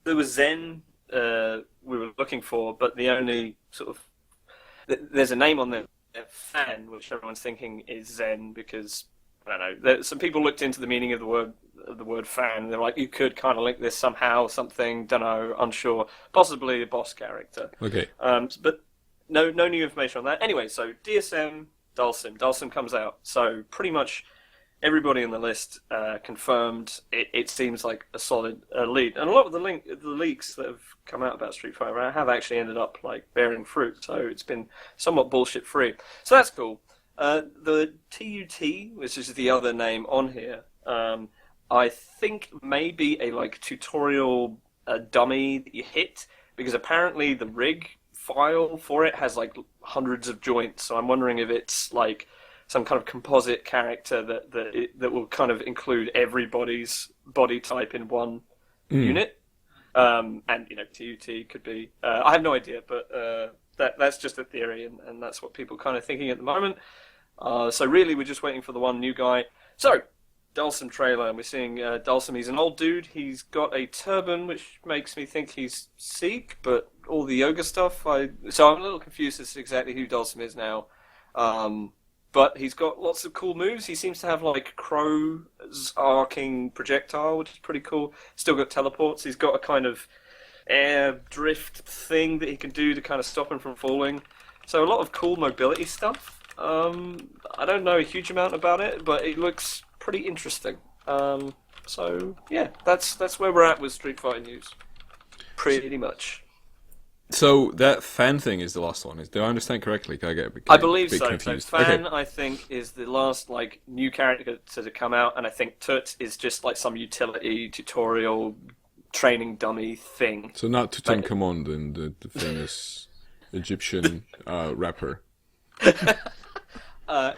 there was Zen we were looking for, but the only sort of there's a name on there, Fan, which everyone's thinking is Zen, because I don't know. Some people looked into the meaning of the word fan, and they're like, you could kind of link this somehow, something, don't know, unsure, possibly a boss character. Okay. But no new information on that. Anyway, so DSM, Dalsim comes out. So pretty much everybody on the list confirmed. It seems like a solid lead, and a lot of the leaks that have come out about Street Fighter have actually ended up like bearing fruit. So it's been somewhat bullshit free. So that's cool. The TUT, which is the other name on here, I think may be a like tutorial dummy that you hit, because apparently the rig file for it has like hundreds of joints. So I'm wondering if it's like some kind of composite character that will kind of include everybody's body type in one unit. And TUT could be. I have no idea, but that's just a theory, and that's what people are kind of thinking at the moment. So really, we're just waiting for the one new guy. So, Dalsim trailer, and we're seeing Dalsim. He's an old dude. He's got a turban, which makes me think he's Sikh, but all the yoga stuff. So I'm a little confused as to exactly who Dalsim is now. But he's got lots of cool moves. He seems to have like Crow's arcing projectile, which is pretty cool. Still got teleports. He's got a kind of air drift thing that he can do to kind of stop him from falling. So a lot of cool mobility stuff. I don't know a huge amount about it, but it looks pretty interesting. So yeah, that's where we're at with Street Fighter news. Pretty much. So that fan thing is the last one. Do I understand correctly? Can I get a bit, I believe so. confused? So Fan, okay. I think, is the last like new character to come out, and I think Tut is just like some utility tutorial training dummy thing. So not Tutankhamun, then the famous Egyptian rapper.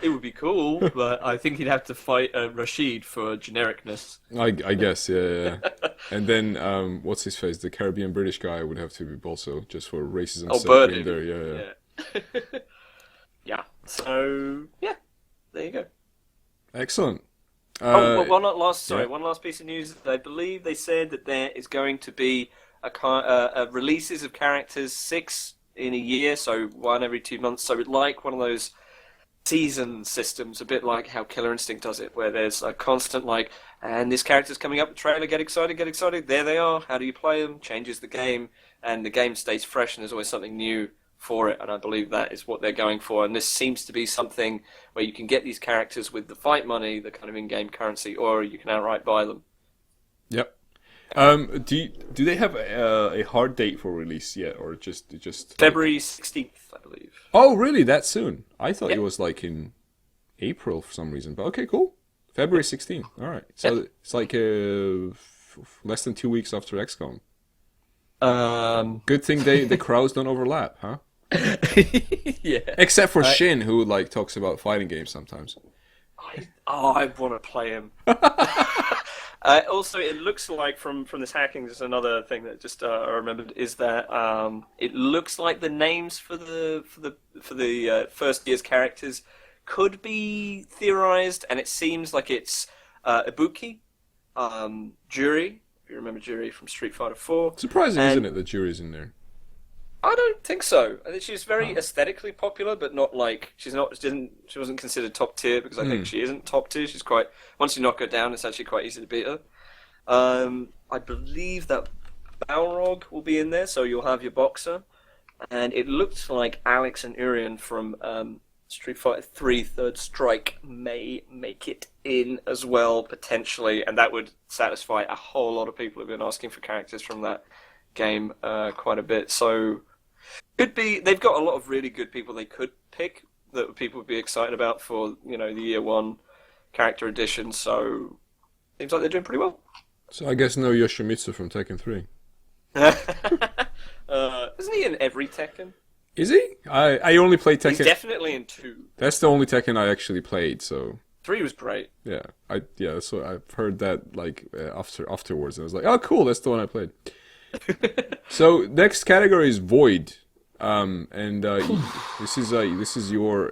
It would be cool, but I think he'd have to fight Rashid for genericness. I guess, yeah. And then, what's his face? The Caribbean British guy would have to be also, just for racism. Oh, Bird. There, yeah. Yeah. So, yeah, there you go. Excellent. One last piece of news. I believe they said that there is going to be releases of characters 6 in a year, so one every 2 months. So like one of those season systems, a bit like how Killer Instinct does it, where there's a constant and this character's coming up, the trailer, get excited, there they are, how do you play them, changes the game, and the game stays fresh and there's always something new for it, and I believe that is what they're going for, and this seems to be something where you can get these characters with the fight money, the kind of in-game currency, or you can outright buy them. Yep. Do they have a hard date for release yet, or just February 16th, I believe. Oh, really? That soon? I thought it was like in April for some reason. But okay, cool. February 16th. All right. So it's like less than 2 weeks after XCOM. Good thing the crowds don't overlap, huh? Yeah. Except for Shin, who talks about fighting games sometimes. I want to play him. Also, it looks like from this hacking, there's another thing that just I remembered is that it looks like the names for the first year's characters could be theorized, and it seems like it's Ibuki, Juri. If you remember Juri from Street Fighter 4. Surprising, isn't it, that Juri's in there? I don't think so. I think she's very aesthetically popular, but not she wasn't considered top tier because I think she isn't top tier. She's quite, once you knock her down, it's actually quite easy to beat her. I believe that Balrog will be in there, so you'll have your boxer, and it looks like Alex and Urian from Street Fighter 3 Third Strike may make it in as well, potentially, and that would satisfy a whole lot of people who've been asking for characters from that game quite a bit. So could be, they've got a lot of really good people they could pick that people would be excited about for, the year one character edition, so seems like they're doing pretty well. So I guess no Yoshimitsu from Tekken 3. Isn't he in every Tekken? Is he? I only played Tekken. He's definitely in 2. That's the only Tekken I actually played, so 3 was great. Yeah, so I've heard that afterwards, and I was like, oh cool, that's the one I played. So next category is Void, and this is your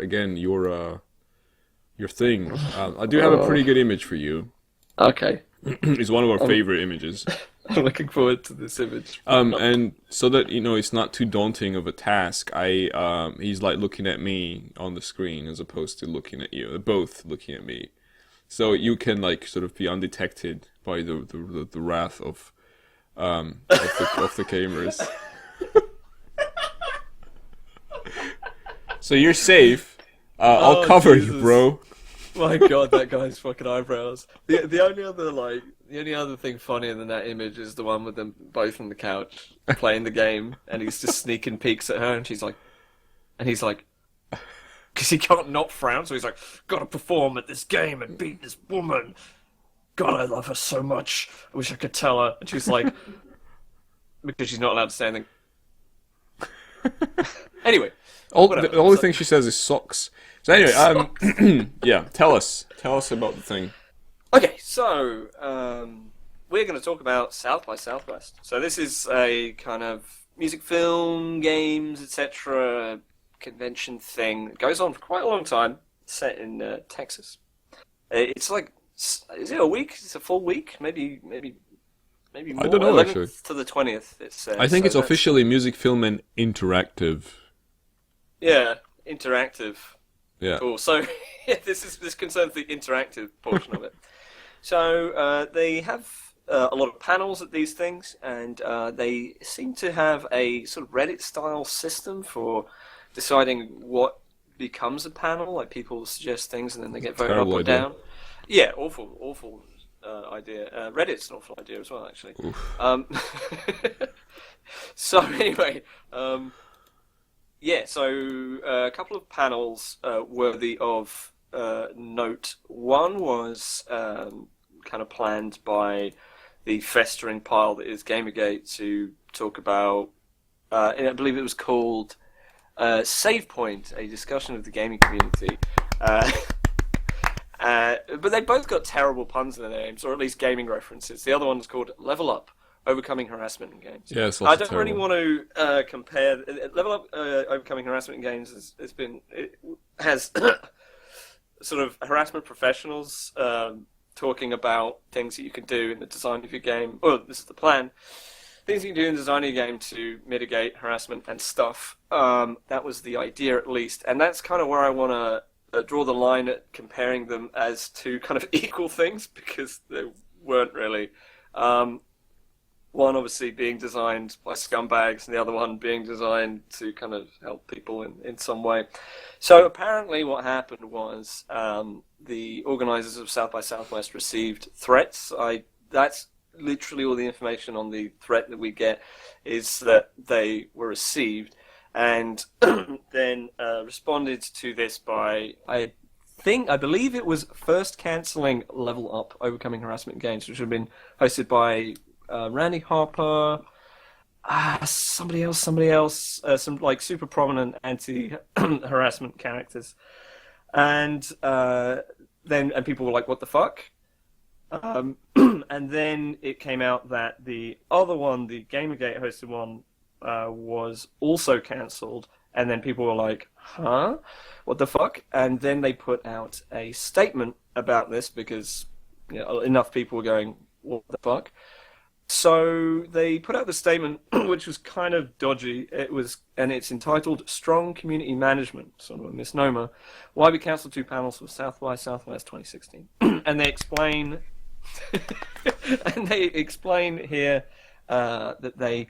thing. I do have a pretty good image for you. Okay. It's one of our favorite images. I'm looking forward to this image. And so that it's not too daunting of a task, he's looking at me on the screen as opposed to looking at you. They're both looking at me, so you can sort of be undetected by the wrath of the cameras. So you're safe. I'll cover you, bro. My God, that guy's fucking eyebrows. The only other thing funnier than that image is the one with them both on the couch playing the game, and he's just sneaking peeks at her, and he's like, because he can't not frown, so he's like, gotta perform at this game and beat this woman. God, I love her so much. I wish I could tell her. And she's like, because she's not allowed to say anything. Anyway. The only thing she says is socks. So anyway, yeah, tell us about the thing. Okay, so we're going to talk about South by Southwest. So this is a kind of music, film, games, etc. convention thing. It goes on for quite a long time. Set in Texas. It's like, is it a week? It's a full week? Maybe more. I don't know, actually. To the 20th. It says. I think it's officially music, film, and interactive. Yeah, interactive. Yeah. Cool. So this concerns the interactive portion of it. So they have a lot of panels at these things, and they seem to have a sort of Reddit-style system for deciding what becomes a panel. Like people suggest things, and then they get voted up or down. Yeah, awful idea. Reddit's an awful idea as well, actually. So anyway. Yeah, so a couple of panels worthy of note. One was kind of planned by the festering pile that is Gamergate to talk about, I believe it was called Save Point, a discussion of the gaming community. But they both got terrible puns in their names, or at least gaming references. The other one was called Level Up, Overcoming Harassment in Games. Yeah, it's I don't really want to compare. Level Up, Overcoming Harassment in Games has sort of harassment professionals talking about things that you can do in the design of your game. Well, this is the plan. Things you can do in the design of your game to mitigate harassment and stuff. That was the idea, at least. And that's kind of where I want to draw the line at comparing them as two kind of equal things, because they weren't really. One obviously being designed by scumbags, and the other one being designed to kind of help people in some way. So apparently what happened was the organizers of South by Southwest received threats. That's literally all the information on the threat that we get, is that they were received, and then responded to this by, I believe it was first cancelling Level Up, Overcoming Harassment in Games, which had been hosted by Randy Harper, somebody else, some like super prominent anti-harassment characters, and people were like, "What the fuck?" And then it came out that the other one, the Gamergate hosted one, was also cancelled, and then people were like, "Huh? What the fuck?" And then they put out a statement about this because enough people were going, "What the fuck?" So they put out the statement, which was kind of dodgy. It's entitled "Strong Community Management," sort of a misnomer. Why we cancelled 2 panels for South by Southwest 2016, and they explain, here that they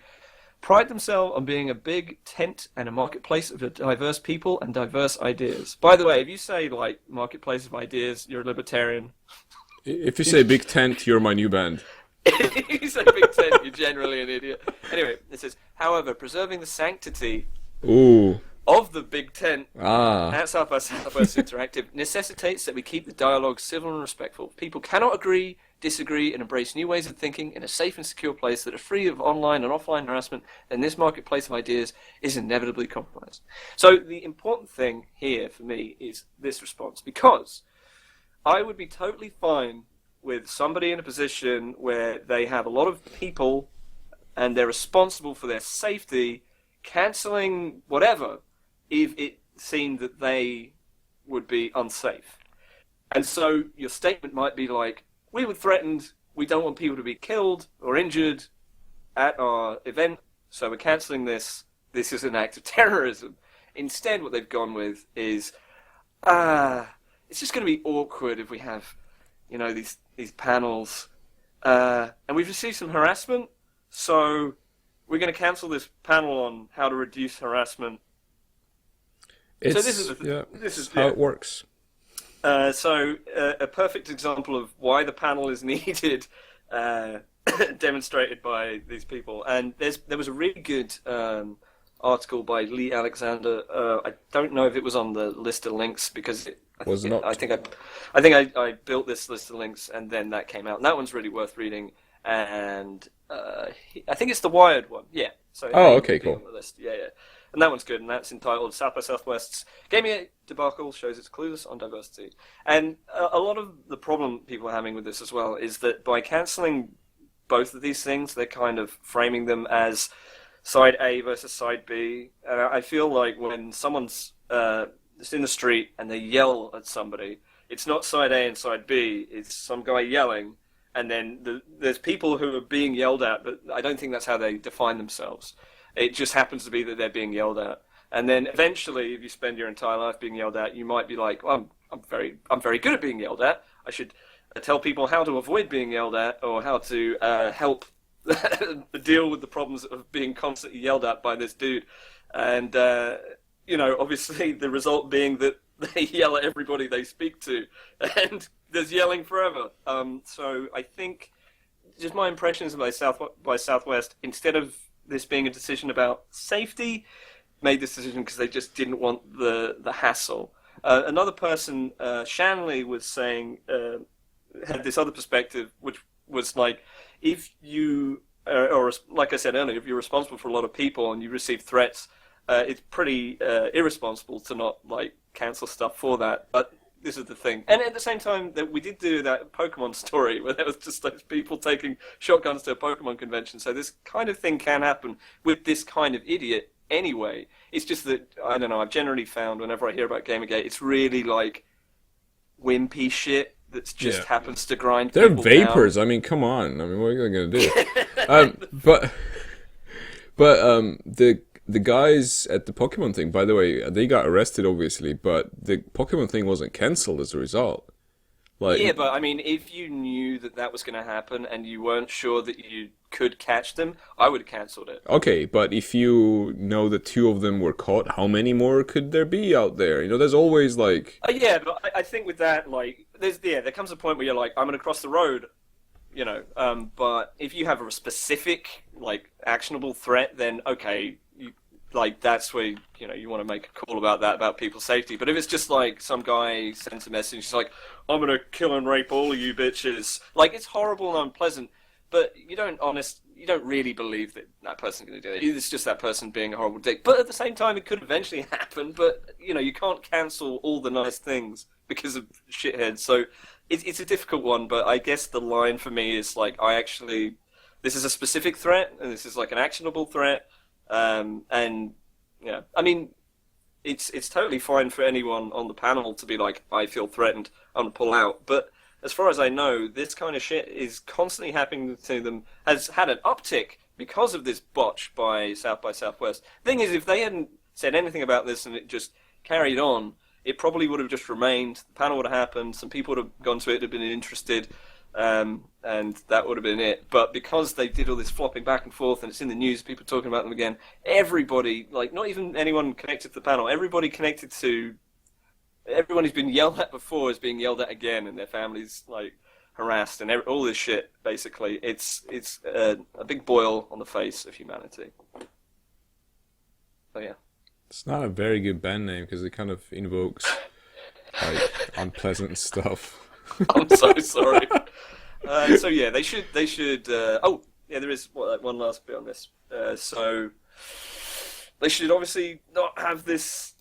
pride themselves on being a big tent and a marketplace of diverse people and diverse ideas. By the way, if you say like marketplace of ideas, you're a libertarian. If you say big tent, you're my new band. If you say big tent, you're generally an idiot. Anyway, it says, however, preserving the sanctity of the big tent at South by Southwest Interactive necessitates that we keep the dialogue civil and respectful. People cannot agree, disagree, and embrace new ways of thinking in a safe and secure place that are free of online and offline harassment, then this marketplace of ideas is inevitably compromised. So the important thing here for me is this response, because I would be totally fine with somebody in a position where they have a lot of people and they're responsible for their safety, cancelling whatever if it seemed that they would be unsafe. And so your statement might be like, we were threatened, we don't want people to be killed or injured at our event, so we're cancelling this. This is an act of terrorism. Instead, what they've gone with is, it's just going to be awkward if we have, these panels, and we've received some harassment, so we're going to cancel this panel on how to reduce harassment. So this is how it works. So a perfect example of why the panel is needed, demonstrated by these people. And there was a really good article by Lee Alexander. I don't know if it was on the list of links because I think I built this list of links and then that came out. And that one's really worth reading. And I think it's the Wired one. Yeah. So okay, cool. On the list. Yeah. And that one's good, and that's entitled South by Southwest's Gaming Debacle Shows It's Clueless on Diversity. And a lot of the problem people are having with this as well is that by cancelling both of these things, they're kind of framing them as side A versus side B. And I feel like when someone's just in the street and they yell at somebody, it's not side A and side B, it's some guy yelling, and then there's people who are being yelled at, but I don't think that's how they define themselves. It just happens to be that they're being yelled at. And then eventually, if you spend your entire life being yelled at, you might be like, well, I'm very good at being yelled at. I should tell people how to avoid being yelled at or how to help deal with the problems of being constantly yelled at by this dude. And, obviously the result being that they yell at everybody they speak to. And there's yelling forever. So I think just my impressions of South by Southwest, instead of this being a decision about safety, made this decision because they just didn't want the hassle. Another person, Shanley, was saying, had this other perspective, which was like, if you, or like I said earlier, if you're responsible for a lot of people and you receive threats, it's pretty irresponsible to not cancel stuff for that. But this is the thing. And at the same time, that we did do that Pokemon story where there was just those people taking shotguns to a Pokemon convention. So this kind of thing can happen with this kind of idiot anyway. It's just that, I don't know, I've generally found whenever I hear about Gamergate, it's really wimpy shit that just Yeah. happens to grind They're people vapors. down. I mean, come on. I mean, what are you gonna do? But the guys at the Pokemon thing, by the way, they got arrested obviously, but the Pokemon thing wasn't cancelled as a result. Like, Yeah, but I mean, if you knew that that was going to happen and you weren't sure that you could catch them, I would have cancelled it. okay, but if you know that two of them were caught, how many more could there be out there? You know, there's always like, Yeah, but I think with that, like, there comes a point where you're like, I'm going to cross the road, you know. But if you have a specific, like, actionable threat, then okay, like that's where you want to make a call about that, about people's safety. But if it's just like some guy sends a message, he's like, I'm going to kill and rape all of you bitches, like it's horrible and unpleasant. But you don't really believe that that person's going to do it. It's just that person being a horrible dick. But at the same time, it could eventually happen. But you can't cancel all the nice things because of shitheads. So it's a difficult one. But I guess the line for me is like, this is a specific threat, and this is like an actionable threat. And yeah, I mean, it's totally fine for anyone on the panel to be like, I feel threatened, I'm gonna pull out. But as far as I know, this kind of shit is constantly happening to them, has had an uptick because of this botch by Southwest. Thing is, if they hadn't said anything about this and it just carried on, it probably would have just remained. The panel would have happened, some people would have gone to it, have been interested, and that would have been it. But because they did all this flopping back and forth, and it's in the news, people talking about them again, everybody, like not even anyone connected to the panel, everyone who's been yelled at before is being yelled at again, and their families like harassed, and all this shit. Basically, it's a big boil on the face of humanity. So yeah, it's not a very good band name because it kind of invokes like unpleasant stuff. I'm so sorry. So yeah, they should. Oh yeah, there is one last bit on this. So they should obviously not have this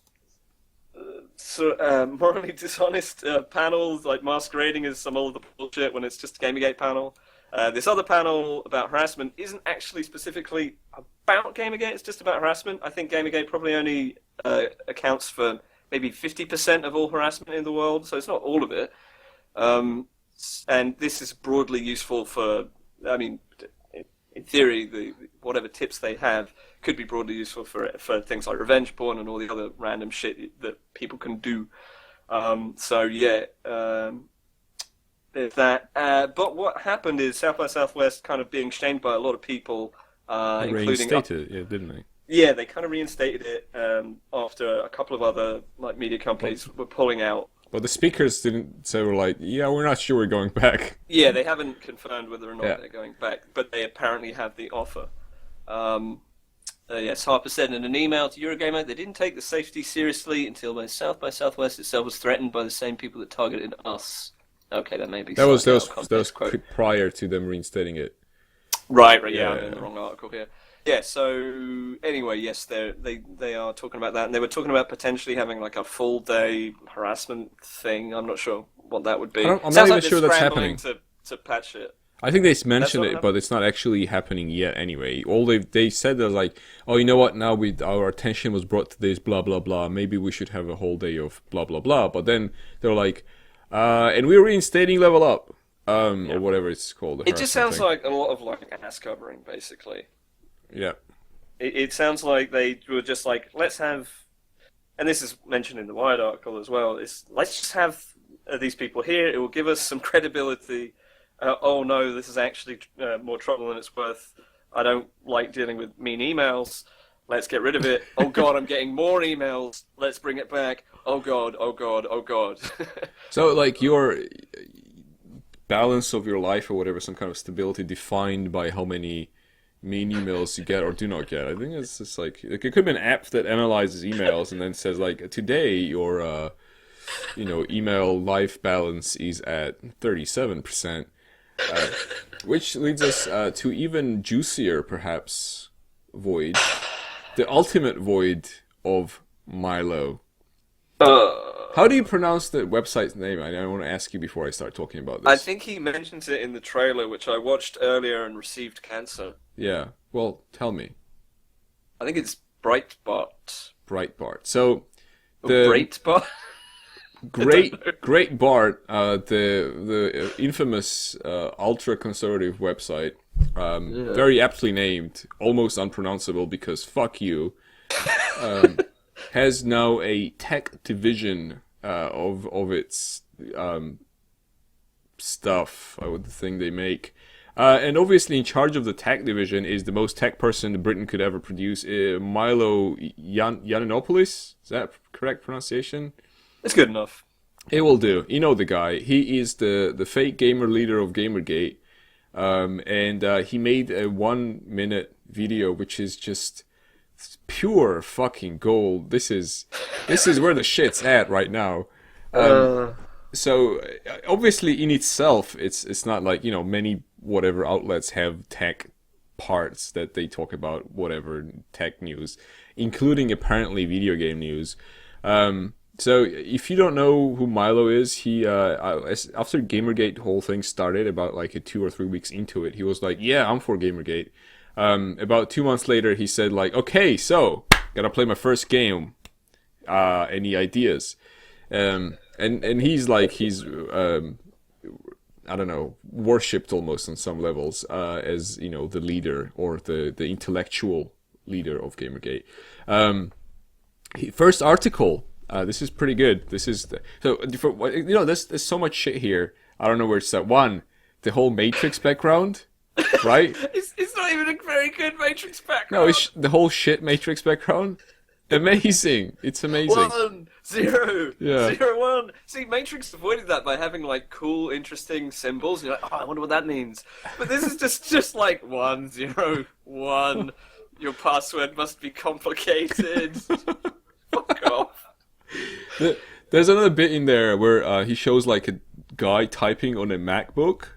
morally dishonest panels like masquerading as some other bullshit when it's just a Gamergate panel. This other panel about harassment isn't actually specifically about Gamergate, it's just about harassment. I think Gamergate probably only accounts for maybe 50% of all harassment in the world, so it's not all of it. And this is broadly useful for, I mean, in theory, whatever tips they have could be broadly useful for things like revenge porn and all the other random shit that people can do. So yeah, there's that. But what happened is South by Southwest kind of being shamed by a lot of people, including Reinstated it, yeah, didn't they? Yeah, they kind of reinstated it after a couple of other like media companies were pulling out. But the speakers didn't say, we're like, yeah, we're not sure we're going back. Yeah, they haven't confirmed whether or not Yeah. they're going back, but they apparently have the offer. Yes, Harper said in an email to Eurogamer, they didn't take the safety seriously until South by Southwest itself was threatened by the same people that targeted us. Okay, that may be That was quote. prior to them reinstating it. Right, yeah, Yeah, I'm in yeah. the wrong article here. Yeah, so anyway, yes, they are talking about that, and they were talking about potentially having like a full day harassment thing. I'm not sure what that would be. I'm not Sounds even like they're sure that's scrambling happening. to patch it. I think they mentioned what it, but it's not actually happening yet anyway. All they said was like, oh, you know what, now our attention was brought to this, blah, blah, blah. Maybe we should have a whole day of blah, blah, blah. But then they're like, and we're reinstating Level Up, or whatever it's called. It just sounds like a lot of like ass covering, basically. Yeah. It sounds like they were just like, let's have, and this is mentioned in the Wired article as well, let's just have these people here, it will give us some credibility. Oh no, this is actually more trouble than it's worth. I don't like dealing with mean emails. Let's get rid of it. Oh god, I'm getting more emails. Let's bring it back. Oh god, oh god, oh god. So, like, your balance of your life or whatever, some kind of stability defined by how many mean emails you get or do not get. I think it's just like it could be an app that analyzes emails and then says like, today your email life balance is at 37%, which leads us to even juicier perhaps void, the ultimate void of Milo. How do you pronounce the website's name? I want to ask you before I start talking about this. I think he mentions it in the trailer, which I watched earlier and received cancer. Yeah. Well, tell me. I think it's Breitbart. Breitbart. So, Breitbart? great Bart, the infamous ultra conservative website, very aptly named, almost unpronounceable because fuck you, has now a tech division of its stuff, the thing they make. And obviously in charge of the tech division is the most tech person Britain could ever produce, Milo Yiannopoulos. Is that correct pronunciation? It's good enough. It will do. You know the guy. He is the fake gamer leader of Gamergate. And he made a 1-minute video which is just pure fucking gold. This is where the shit's at right now. So obviously in itself it's not like, many whatever outlets have tech parts that they talk about, whatever tech news, including apparently video game news. So if you don't know who Milo is, he after Gamergate whole thing started, about like 2 or 3 weeks into it, he was like, yeah, I'm for Gamergate. About 2 months later, he said like, okay, so gotta play my first game. Any ideas? And he's like, I don't know, worshipped almost on some levels as the leader or the intellectual leader of Gamergate. First article. This is pretty good. This is there's so much shit here. I don't know where to start. One, the whole Matrix background, right? It's not even a very good Matrix background. No, it's the whole shit Matrix background. Amazing. It's amazing. 1, 0, Yeah. 0, 1. See, Matrix avoided that by having like cool, interesting symbols. You're like, oh, I wonder what that means. But this is just like 1, 0, 1. Your password must be complicated. Fuck off. There's another bit in there where he shows like a guy typing on a MacBook.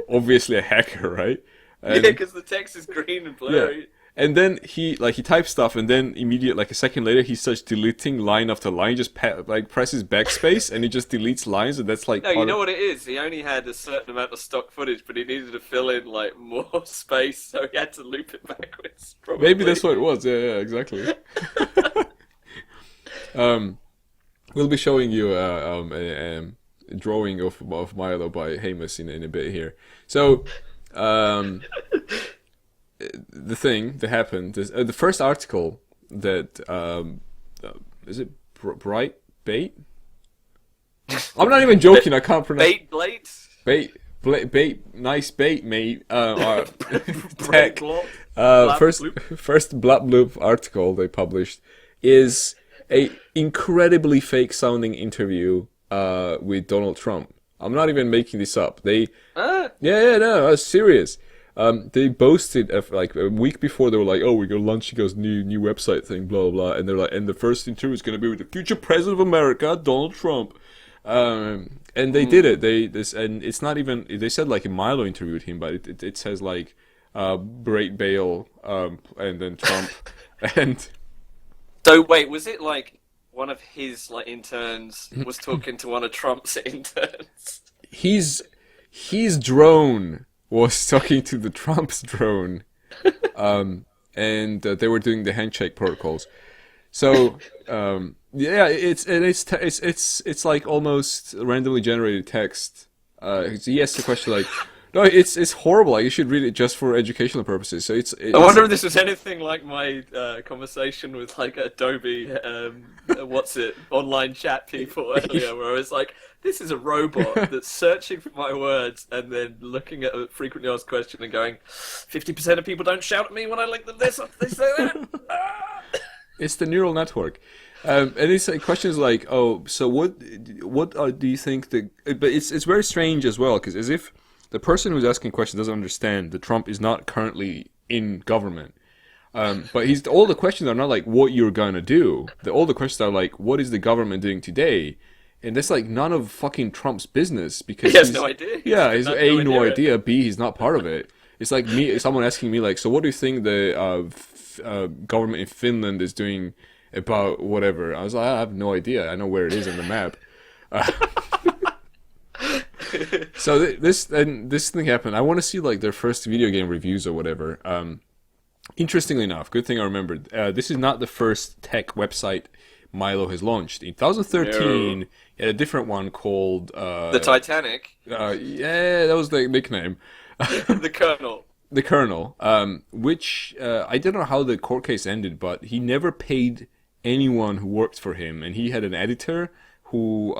Obviously a hacker, right? And, yeah, because the text is green and blurry. Yeah. And then he types stuff, and then immediately, like a second later, he starts deleting line after line. He just presses backspace, and he just deletes lines, and that's like. No, you know what it is. He only had a certain amount of stock footage, but he needed to fill in like more space, so he had to loop it backwards. Probably. Maybe that's what it was. Yeah, exactly. We'll be showing you a drawing of Milo by Hamus in a bit here. So, the thing that happened is the first article that is it Bright Bait? I'm not even joking. I can't pronounce bait. Nice bait, mate. Tech. First Blab Loop article they published is a incredibly fake sounding interview with Donald Trump. I'm not even making this up. No, I was serious. They boasted like a week before. They were like, "Oh, we're gonna launch you guys new website thing, blah blah blah." And they're like, "And the first interview is gonna be with the future president of America, Donald Trump." And they did it. And it's not even. They said like a Milo interviewed him, but it says like, Great Bale, and then Trump, and. So wait, was it like one of his like interns was talking to one of Trump's interns? His drone was talking to the Trump's drone, and they were doing the handshake protocols. So yeah, it's like almost randomly generated text. He asked the question like, no, it's horrible. Like, you should read it just for educational purposes. So it's I wonder if this was anything like my conversation with like Adobe, online chat people earlier, where I was like, this is a robot that's searching for my words and then looking at a frequently asked question and going, 50% of people don't shout at me when I link them this, they say that. It's the neural network. And it's like questions like, oh, so what do you think but it's very strange as well, because as if the person who's asking questions doesn't understand that Trump is not currently in government. But all the questions are not like what you're gonna do. All the questions are like, what is the government doing today? And that's like none of fucking Trump's business, because he has no idea. Yeah, he's A, no idea, B, he's not part of it. It's like someone asking me like, so what do you think the government in Finland is doing about whatever? I was like, I have no idea. I know where it is on the map. So this thing happened. I want to see like their first video game reviews or whatever. Interestingly enough, good thing I remembered. This is not the first tech website Milo has launched. In 2013, he had a different one called The Titanic. Yeah, that was the nickname. The Colonel. The Colonel, which I don't know how the court case ended, but he never paid anyone who worked for him, and he had an editor who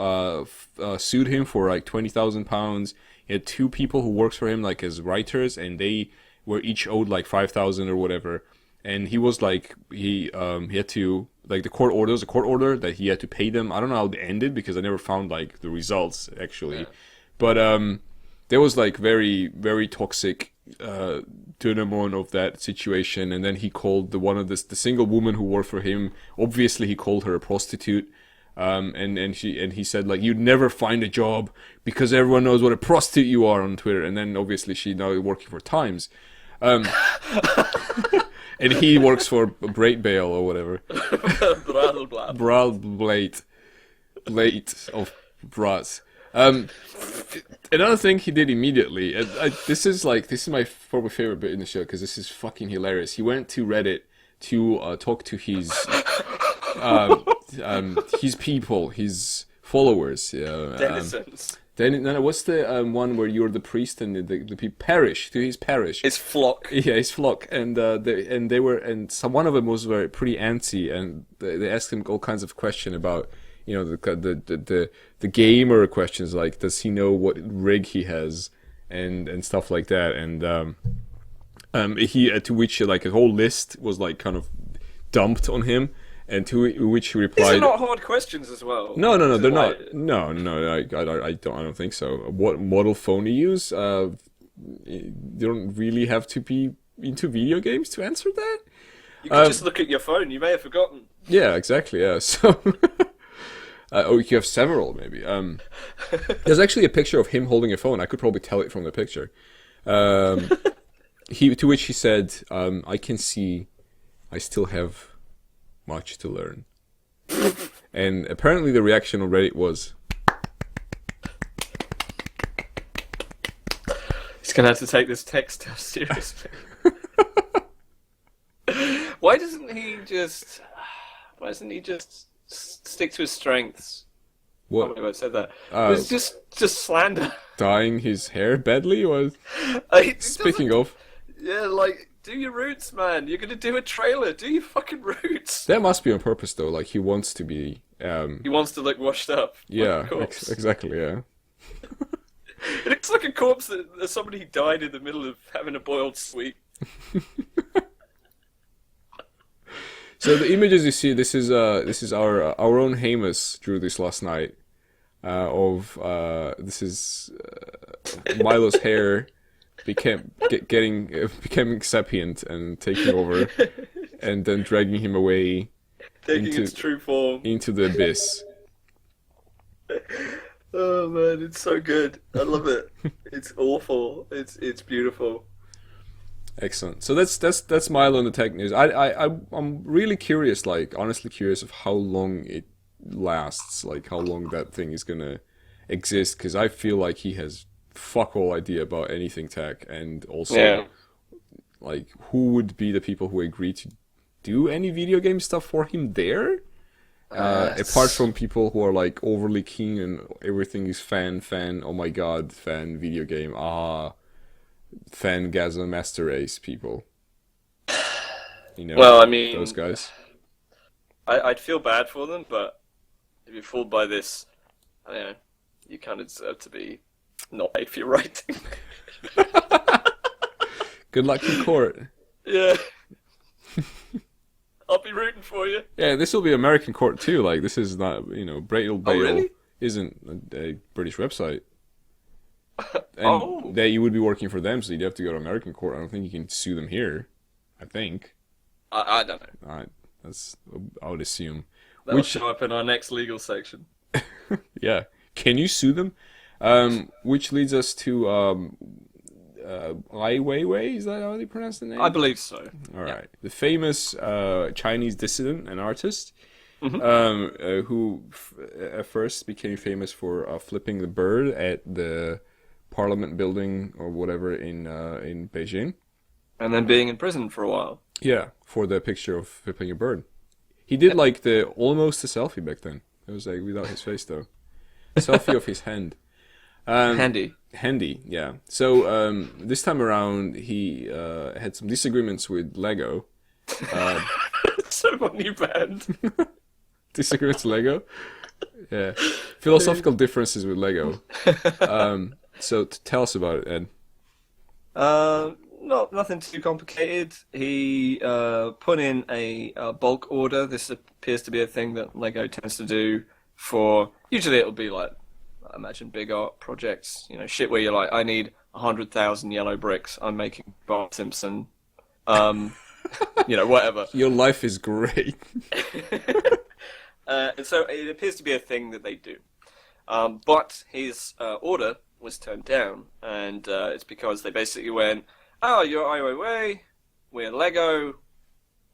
sued him for like £20,000. He had two people who worked for him like as writers, and they were each owed like 5,000 or whatever. And he was like he had to like the court order was a court order that he had to pay them. I don't know how it ended because I never found like the results actually, but there was like very very toxic denouement of that situation. And then he called the single woman who worked for him. Obviously, he called her a prostitute. And he said like you'd never find a job because everyone knows what a prostitute you are on Twitter. And then obviously she now working for Times, and he works for Brate Bale or whatever. Blade of Bras. Another thing he did immediately, and this is my probably favorite bit in the show because this is fucking hilarious. He went to Reddit to talk to his people, his followers. Denizens. Then what's the one where you're the priest and the people parish to his parish? His flock. Yeah, his flock, and one of them was very pretty antsy, and they asked him all kinds of questions about the game, or questions like does he know what rig he has and stuff like that, and he to which like a whole list was like kind of dumped on him. And to which he replied, "These are not hard questions as well." No, they're not. No, I don't think so. What model phone you use? You don't really have to be into video games to answer that. You can just look at your phone. You may have forgotten. Yeah, exactly. Yeah. So, you have several maybe. There's actually a picture of him holding a phone. I could probably tell it from the picture. To which he said, "I can see, I still have much to learn." And apparently the reaction on Reddit was, he's gonna have to take this text test seriously. Why doesn't he just stick to his strengths? what? I don't know if I said that. It's just slander. Dyeing his hair badly was. Speaking of, yeah, like, do your roots, man. You're gonna do a trailer. Do your fucking roots. that must be on purpose though. Like he wants to be. He wants to look washed up. Yeah, like a corpse. exactly. Yeah. It looks like a corpse that somebody died in the middle of having a boiled sweet. So the images you see, this is our own Hamus drew this last night. This is Milo's hair becoming sapient and taking over, and then dragging him away Taking its true form into the abyss. Oh man, it's so good. I love it. It's awful. It's beautiful. Excellent. So that's Milo in the tech news. I'm really curious, like honestly curious of how long it lasts, like how long that thing is gonna exist, because I feel like he has fuck all idea about anything tech, and also like who would be the people who agree to do any video game stuff for him there? Apart from people who are like overly keen and everything is fan, oh my god, fan video game, fangasm master race people. Well, I mean, those guys. I'd feel bad for them, but if you're fooled by this, I don't know, you kind of deserve to be not paid for your writing. Good luck in court. Yeah. I'll be rooting for you. Yeah, this will be American court too. Like, this is not, Bale really? isn't a British website. And that you would be working for them, so you'd have to go to American court. I don't think you can sue them here. I think. I don't know. I would assume. That'll show up in our next legal section. Yeah. Can you sue them? Which leads us to Ai Weiwei, is that how they pronounce the name? I believe so. All right. The famous Chinese dissident and artist, who at first became famous for flipping the bird at the Parliament building or whatever in Beijing. And then being in prison for a while. Yeah, for the picture of flipping a bird. He did like the almost a selfie back then. It was like without his face though. Selfie of his hand. Handy, yeah. So this time around, he had some disagreements with Lego. So funny band. Disagreements with Lego? Yeah. Philosophical differences with Lego. So tell us about it, Ed. Nothing too complicated. He put in a bulk order. This appears to be a thing that Lego tends to do for. Usually, it'll be like, I imagine, big art projects. You know, shit where you're like, I need 100,000 yellow bricks. I'm making Bart Simpson. You know, whatever. Your life is great. And so it appears to be a thing that they do. But his order was turned down, and it's because they basically went, "Oh, you're Ai Weiwei, we're Lego,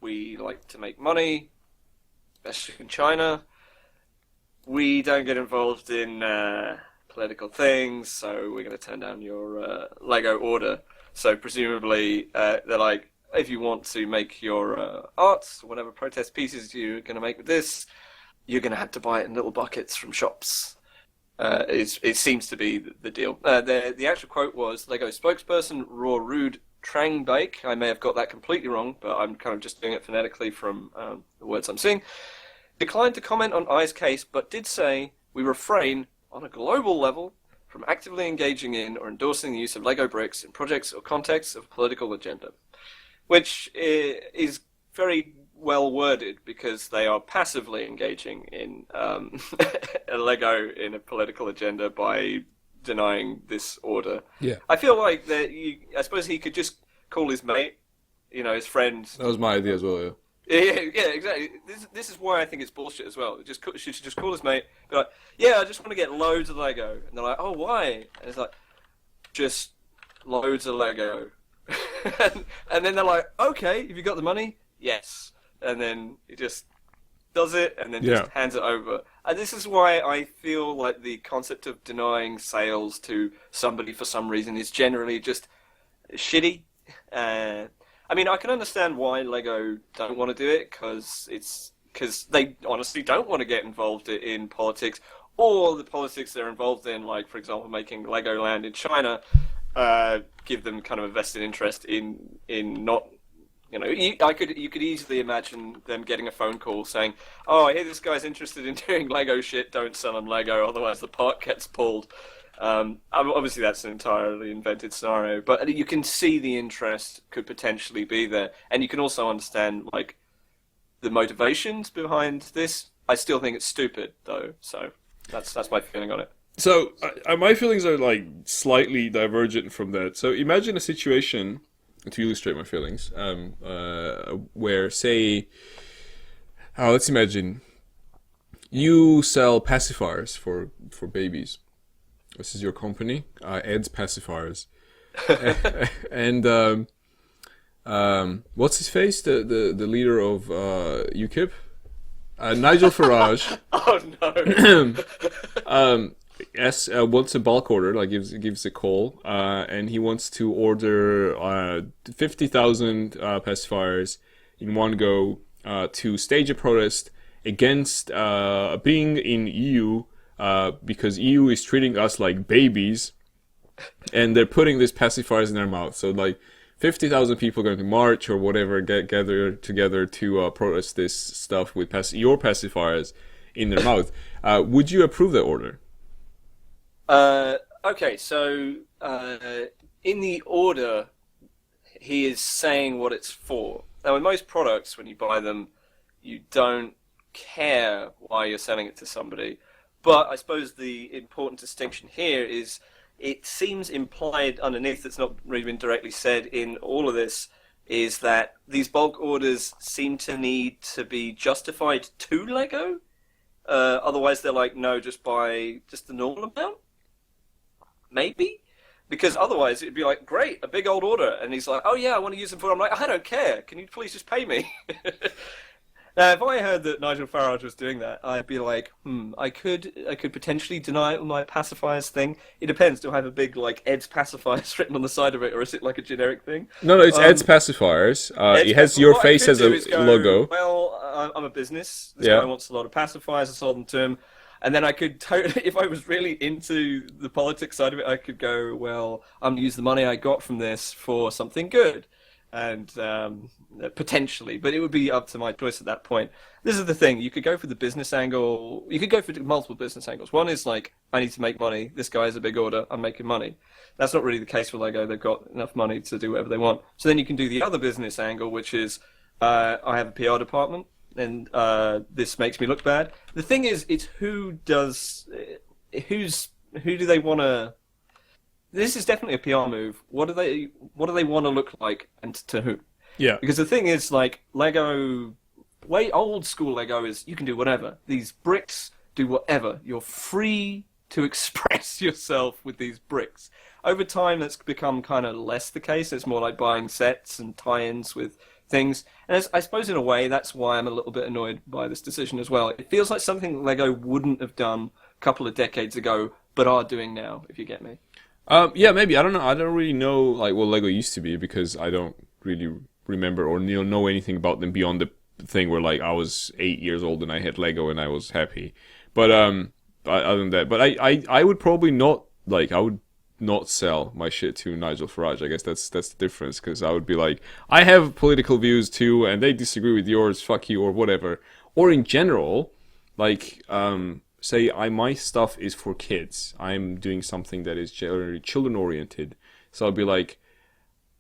we like to make money, especially in China. We don't get involved in political things, so we're going to turn down your Lego order." So presumably they're like, if you want to make your art, whatever protest pieces you're going to make with this, you're going to have to buy it in little buckets from shops. It seems to be the deal. The actual quote was, Lego spokesperson Raw Rude Trangbake, I may have got that completely wrong, but I'm kind of just doing it phonetically from the words I'm seeing, declined to comment on Ai's case, but did say, we refrain, on a global level, from actively engaging in or endorsing the use of Lego bricks in projects or contexts of political agenda. Which is very well worded, because they are passively engaging in a Lego in a political agenda by denying this order. Yeah. I feel like that. I suppose he could just call his mate, you know, his friend. That was my idea as well, yeah. Yeah, exactly. This is why I think it's bullshit as well. She should just call his mate, be like, yeah, I just want to get loads of Lego. And they're like, oh, why? And it's like, just loads of Lego. and then they're like, okay, have you got the money? Yes. And then he just does it, and then just hands it over. And this is why I feel like the concept of denying sales to somebody for some reason is generally just shitty. I mean, I can understand why Lego don't want to do it, because they honestly don't want to get involved in politics, or the politics they're involved in, like, for example, making Legoland in China, give them kind of a vested interest in not, you know, you could easily imagine them getting a phone call saying, oh, I hear this guy's interested in doing Lego shit, don't sell him Lego, otherwise the park gets pulled. Obviously that's an entirely invented scenario, but you can see the interest could potentially be there, and you can also understand, like, the motivations behind this. I still think it's stupid, though, so that's my feeling on it. So, my feelings are, like, slightly divergent from that. So, imagine a situation, to illustrate my feelings, where, say, let's imagine, you sell pacifiers for babies. This is your company, Ed's Pacifiers. And, what's his face? The leader of UKIP? Nigel Farage. Oh, no. Yes, wants a bulk order, like gives a call, and he wants to order 50,000 pacifiers in one go to stage a protest against being in EU, because EU is treating us like babies, and they're putting these pacifiers in their mouth. So, like, 50,000 people are going to march or whatever, gather together to protest this stuff with your pacifiers in their mouth. Would you approve that order? Okay, so in the order, he is saying what it's for. Now, in most products, when you buy them, you don't care why you're selling it to somebody. But I suppose the important distinction here is it seems implied underneath, it's not really been directly said in all of this, is that these bulk orders seem to need to be justified to Lego. Otherwise, they're like, no, just buy just the normal amount. Maybe? Because otherwise it'd be like, great, a big old order. And he's like, oh yeah, I want to use them for... I'm like, I don't care. Can you please just pay me? Now, if I heard that Nigel Farage was doing that, I'd be like, I could potentially deny it my pacifiers thing. It depends. Do I have a big like Ed's pacifiers written on the side of it, or is it like a generic thing? No, it's Ed's pacifiers. It has your face as a logo. Well, I'm a business. This guy wants a lot of pacifiers. I sold them to him. And then I could totally, if I was really into the politics side of it, I could go, well, I'm going to use the money I got from this for something good. And potentially, but it would be up to my choice at that point. This is the thing: you could go for the business angle. You could go for multiple business angles. One is like, I need to make money. This guy has a big order. I'm making money. That's not really the case for Lego. They've got enough money to do whatever they want. So then you can do the other business angle, which is, I have a PR department, and this makes me look bad. The thing is, it's who do they want to? This is definitely a PR move. What do they want to look like, and to who? Yeah. Because the thing is, like, Lego, way old school Lego is you can do whatever. These bricks do whatever. You're free to express yourself with these bricks. Over time, that's become kind of less the case. It's more like buying sets and tie-ins with things. And I suppose in a way, that's why I'm a little bit annoyed by this decision as well. It feels like something Lego wouldn't have done a couple of decades ago, but are doing now, if you get me. Yeah, maybe. I don't know. I don't really know like what Lego used to be because I don't really remember or know anything about them beyond the thing where like I was 8 years old and I had Lego and I was happy. But other than that, but I would probably not like I would not sell my shit to Nigel Farage. I guess that's the difference because I would be like I have political views too and they disagree with yours. Fuck you or whatever. Or in general, like say my stuff is for kids. I'm doing something that is generally children oriented. So I'll be like,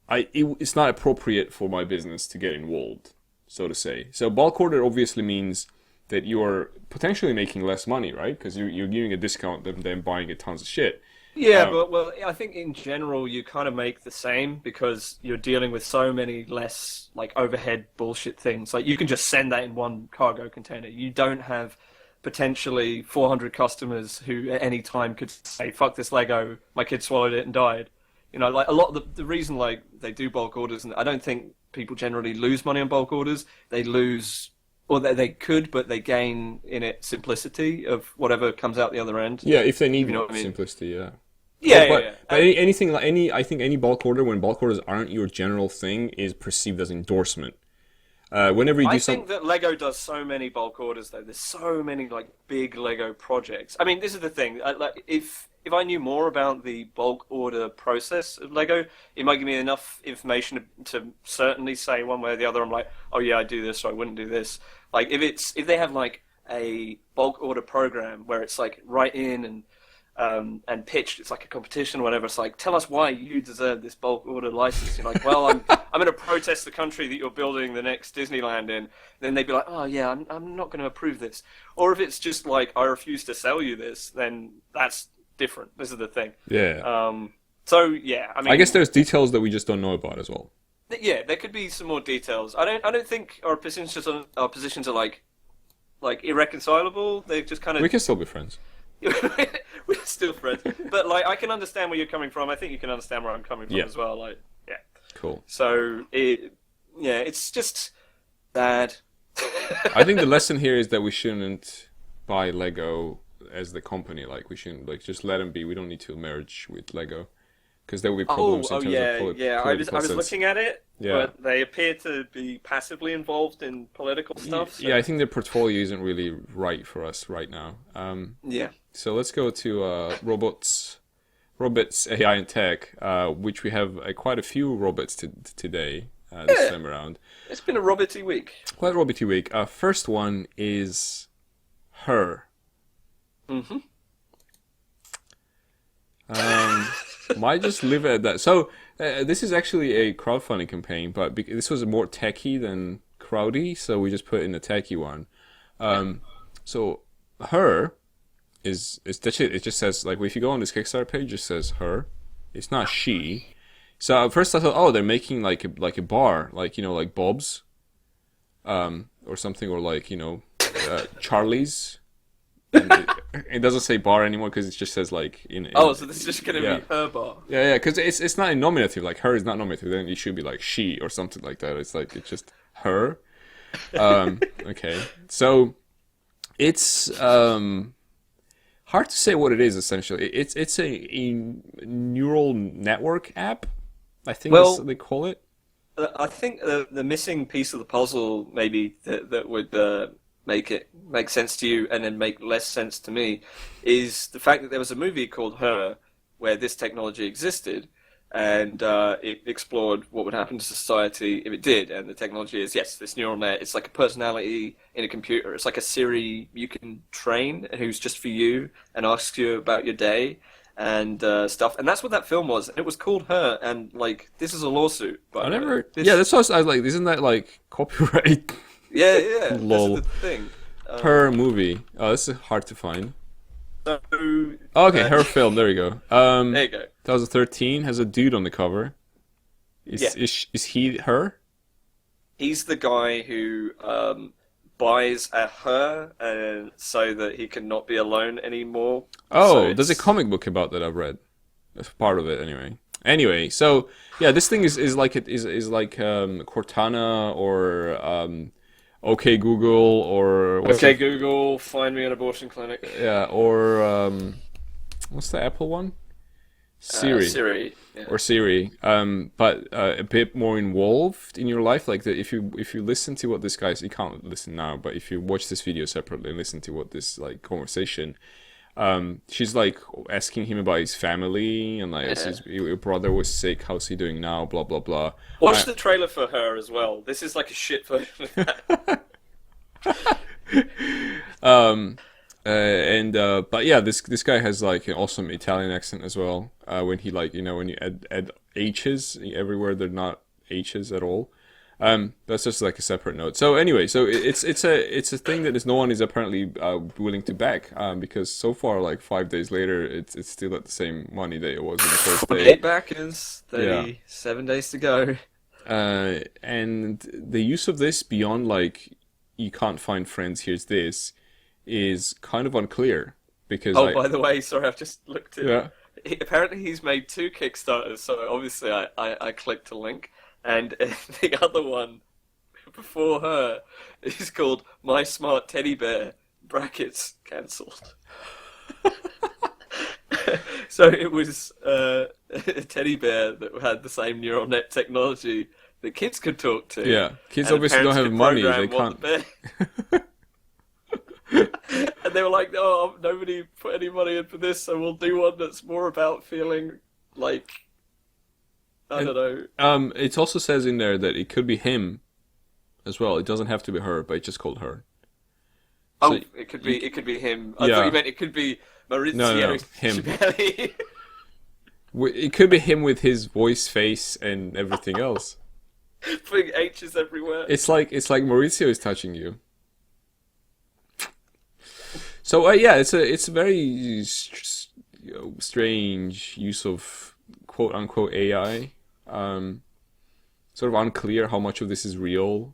it's not appropriate for my business to get involved, so to say. So bulk order obviously means that you are potentially making less money, right? Because you're giving a discount than buying a tons of shit. Yeah, but I think in general you kind of make the same because you're dealing with so many less like overhead bullshit things. Like you can just send that in one cargo container. You don't have potentially 400 customers who at any time could say, fuck this Lego, my kid swallowed it and died. You know, like a lot of the reason like they do bulk orders, and I don't think people generally lose money on bulk orders. They lose, or they could, but they gain in it simplicity of whatever comes out the other end. Yeah, if they need simplicity, yeah. But anything like I think any bulk order, when bulk orders aren't your general thing, is perceived as endorsement. Whenever you do I think that Lego does so many bulk orders though. There's so many like big Lego projects. I mean, this is the thing. Like if I knew more about the bulk order process of Lego, it might give me enough information to certainly say one way or the other. I'm like, oh yeah, I do this, or I wouldn't do this. Like if they have like a bulk order program where it's like write in and pitched, it's like a competition or whatever. It's like, tell us why you deserve this bulk order license. You're like, well, I'm going to protest the country that you're building the next Disneyland in. Then they'd be like, oh yeah, I'm not going to approve this. Or if it's just like, I refuse to sell you this, then that's different. This is the thing. Yeah. So yeah, I mean, I guess there's details that we just don't know about as well. Yeah, there could be some more details. I don't think our positions are like irreconcilable. They just kind of. We can still be friends. We're still friends, but like I can understand where you're coming from. I think you can understand where I'm coming from as well. Like, yeah, cool. So it's just bad. I think the lesson here is that we shouldn't buy Lego as the company. Like we shouldn't just let them be. We don't need to merge with Lego because there will be problems in terms of political I was looking at it, Yeah. but they appear to be passively involved in political stuff. So. Yeah, I think their portfolio isn't really right for us right now. Yeah. So let's go to robots, AI, and tech, which we have quite a few robots today, this time around. It's been a roboty week. Quite a roboty week. First one is her. Mm-hmm. Might just leave it at that. So this is actually a crowdfunding campaign, but this was more techie than crowdy, so we just put in a techie one. So her is it just says like if you go on this Kickstarter page, it just says her. It's not she. So at first I thought, oh, they're making like a bar, like like Bob's, or something, or like Charlie's. It doesn't say bar anymore because it just says like so this is just gonna be her bar. Yeah, because it's not in nominative. Like her is not nominative. Then it should be like she or something like that. It's like it's just her. Okay, so it's hard to say what it is essentially. It's a neural network app, I think is what Well, they call it. I think the missing piece of the puzzle, maybe that would make it make sense to you and then make less sense to me, is the fact that there was a movie called Her, where this technology existed, and it explored what would happen to society if it did. And the technology is, yes, this neural net. It's like a personality in a computer. It's like a Siri you can train, who's just for you and asks you about your day and stuff. And that's what that film was. It was called Her, and like this is a lawsuit. By I the way. never. This, Yeah, that's what I was like. Isn't that like copyright? yeah, yeah. Lol. This is the thing. Her movie. Oh, this is hard to find. So, Oh, okay, her film. There we go. there you go. 2013 has a dude on the cover. Yeah. Is he her? He's the guy who buys a her so that he can not be alone anymore. Oh, So there's a it's- comic book about that I've read. That's part of it anyway. Anyway, so yeah, this thing is like is like Cortana or OK Google or Okay, Google, find me an abortion clinic. yeah, or what's the Apple one? Siri. Siri. Yeah. Or Siri, but a bit more involved in your life. Like if you listen to what this guy's, you can't listen now, but if you watch this video separately and listen to what this like conversation, she's like asking him about his family and like your brother was sick, how's he doing now? Blah blah blah. Watch the trailer for Her as well. This is like a shit version of that. But yeah, this guy has like an awesome Italian accent as well. When he like when you add H's everywhere, they're not H's at all. That's just like a separate note. So anyway, so it's a thing that no one is apparently willing to back because so far like 5 days later, it's still at the same money that it was in the first day. 8 backers, 37 days to go. And the use of this beyond like you can't find friends, here's this, is kind of unclear because Oh, by the way, sorry, I've just looked at. yeah. Apparently, he's made 2 Kickstarters, so obviously I clicked a link, and the other one before Her is called My Smart Teddy Bear (brackets cancelled). So it was a teddy bear that had the same neural net technology that kids could talk to. Yeah, kids and obviously don't parents have could money. They program what can't. the bear- And they were like, "Oh, nobody put any money in for this, so we'll do one that's more about feeling like I don't know." It also says in there that it could be him as well. It doesn't have to be her, but it's just called Her. Oh, So it could be him. I Yeah. thought you meant it could be Maurizio No, him. Gibelli. It could be him with his voice, face, and everything else. Putting H's everywhere. It's like Maurizio is touching you. So yeah, it's a very strange use of quote unquote AI. Sort of unclear how much of this is real.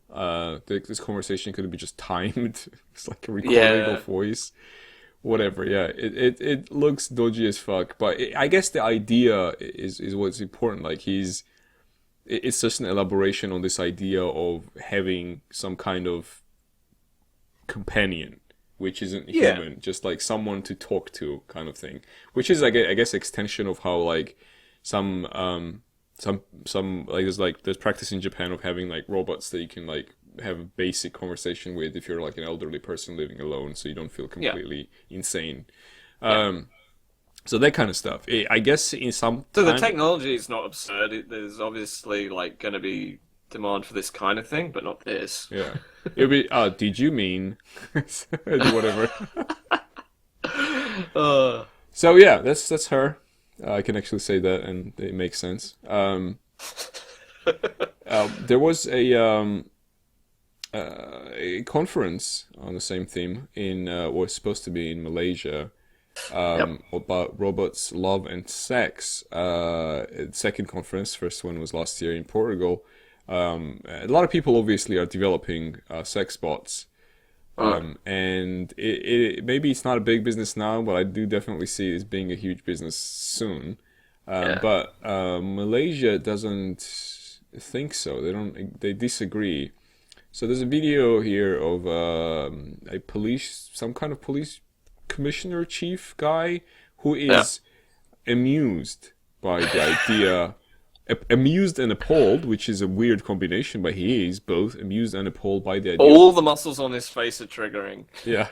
This conversation could be just timed. It's like a recording of voice. Whatever, yeah. It looks dodgy as fuck, but I guess the idea is what's important. Like it's just an elaboration on this idea of having some kind of companion, which isn't human, just like someone to talk to, kind of thing. Which is, I guess, extension of how like some like there's practice in Japan of having like robots that you can like have a basic conversation with if you're like an elderly person living alone, so you don't feel completely insane. So that kind of stuff. I guess in some So the time- technology is not absurd. There's obviously like going to be demand for this kind of thing, but not this. Yeah. It'll be, did you mean whatever? So yeah, that's her. I can actually say that, and it makes sense. There was a conference on the same theme in was supposed to be in Malaysia about robots, love, and sex. Second conference, first one was last year in Portugal. A lot of people obviously are developing sex bots. And maybe it's not a big business now, but I do definitely see it as being a huge business soon. But Malaysia doesn't think so. They disagree. So there's a video here of some kind of police commissioner chief guy who Yeah. is amused by the idea, amused and appalled, which is a weird combination, but he is both amused and appalled by the idea. All the muscles on his face are triggering. Yeah,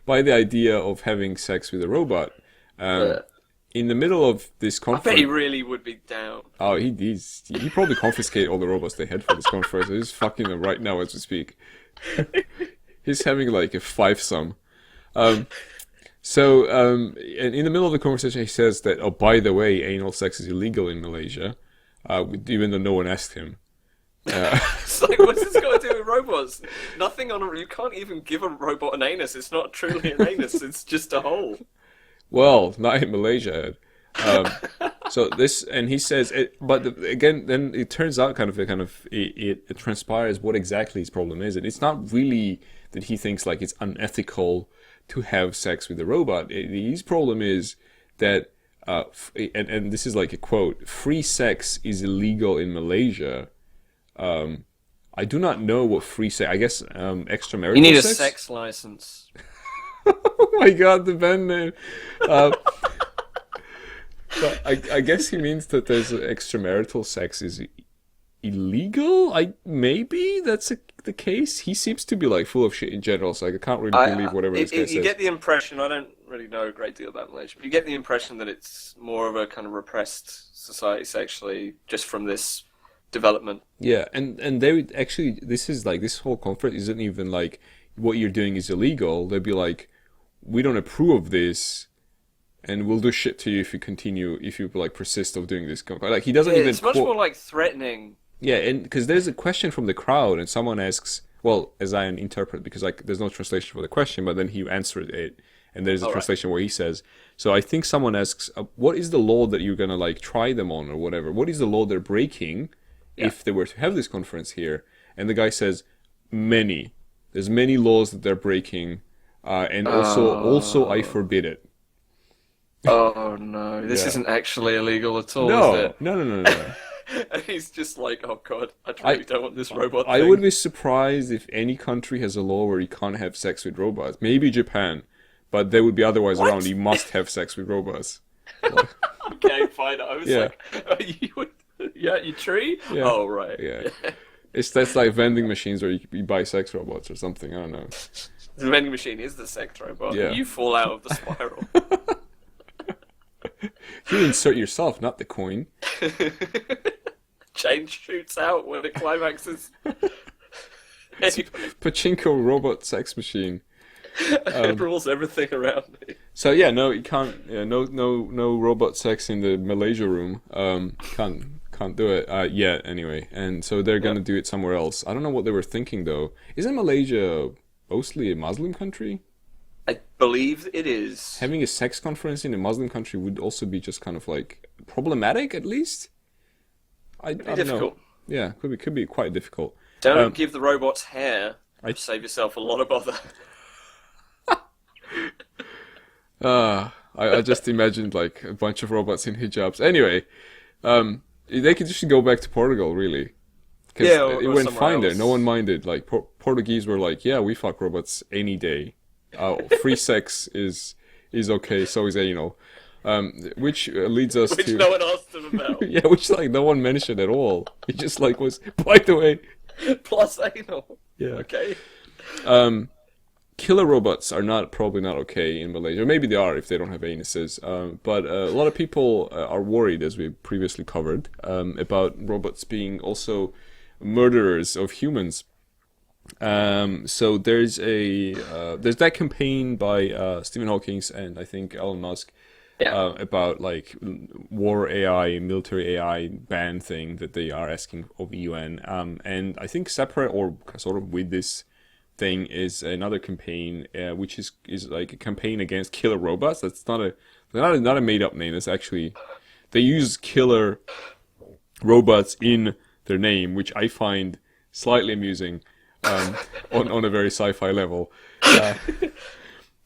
by the idea of having sex with a robot. Yeah. In the middle of this I conference, bet he really would be down. oh, he probably confiscated all the robots they had for this conference. He's fucking them right now as we speak. He's having like a five-some. And in the middle of the conversation, he says that, oh, by the way, anal sex is illegal in Malaysia, even though no one asked him. It's like, what's this got to do with robots? Nothing on a... You can't even give a robot an anus. It's not truly an anus. It's just a hole. Well, not in Malaysia. So this, and he says, again, then it turns out it transpires what exactly his problem is. And it's not really that he thinks like it's unethical to have sex with a robot. His problem is that, and this is like a quote, free sex is illegal in Malaysia. I do not know what free sex, I guess extramarital sex? You need a sex license. Oh my god, the band name. But I guess he means that there's extramarital sex is illegal? Maybe that's the case. He seems to be like full of shit in general, so I can't really believe whatever this guy says. You get the impression, I don't really know a great deal about Malaysia, but you get the impression that it's more of a kind of repressed society sexually, just from this development. Yeah, and they would actually, this whole conference isn't even like, what you're doing is illegal. They'd be like, we don't approve of this, and we'll do shit to you if you like persist of doing this. Like, he doesn't even... It's much more like threatening. Yeah, and because there's a question from the crowd, and someone asks, well, as I interpret, because like there's no translation for the question, but then he answered it, and there's a translation where he says, so I think someone asks, what is the law that you're gonna like try them on or whatever? What is the law they're breaking if they were to have this conference here? And the guy says, many. There's many laws that they're breaking, and also I forbid it. Oh no, this isn't actually illegal at all, is it? No. And he's just like, oh god, I really don't want this robot thing. I would be surprised if any country has a law where you can't have sex with robots. Maybe Japan, but they would be otherwise around. You must have sex with robots. Like, Okay, fine. I was like, you tree? Yeah. Oh, right. Yeah. That's like vending machines where you buy sex robots or something. I don't know. The vending machine is the sex robot. Yeah. You fall out of the spiral. You insert yourself, not the coin. Chain shoots out when it climaxes. Anyway, Pachinko robot sex machine. it rules everything around me. So yeah, no, you can't. Yeah, no robot sex in the Malaysia room. Can't do it yet. Anyway, and so they're gonna do it somewhere else. I don't know what they were thinking though. Isn't Malaysia mostly a Muslim country? I believe it is. Having a sex conference in a Muslim country would also be just kind of like problematic, at least. I don't difficult. know. Yeah, could be quite difficult. Don't give the robots hair. Save yourself a lot of bother. I just imagined like a bunch of robots in hijabs. Anyway, they could just go back to Portugal, really. Because it went fine there. No one minded. Like Portuguese were like, yeah, we fuck robots any day. Free sex is okay. So is anal. Which leads us Which to... no one asked them about. Yeah, which like no one mentioned at all. It just like was, by the way... Plus anal. Yeah. Okay. Killer robots are probably not okay in Malaysia. Maybe they are if they don't have anuses. But a lot of people are worried, as we previously covered, about robots being also murderers of humans. So there's that campaign by Stephen Hawking and I think Elon Musk about like war AI, military AI ban thing that they are asking of UN. And I think separate or sort of with this thing is another campaign, which is like a campaign against killer robots. That's not a made up name. It's actually, they use killer robots in their name, which I find slightly amusing, on a very sci-fi level.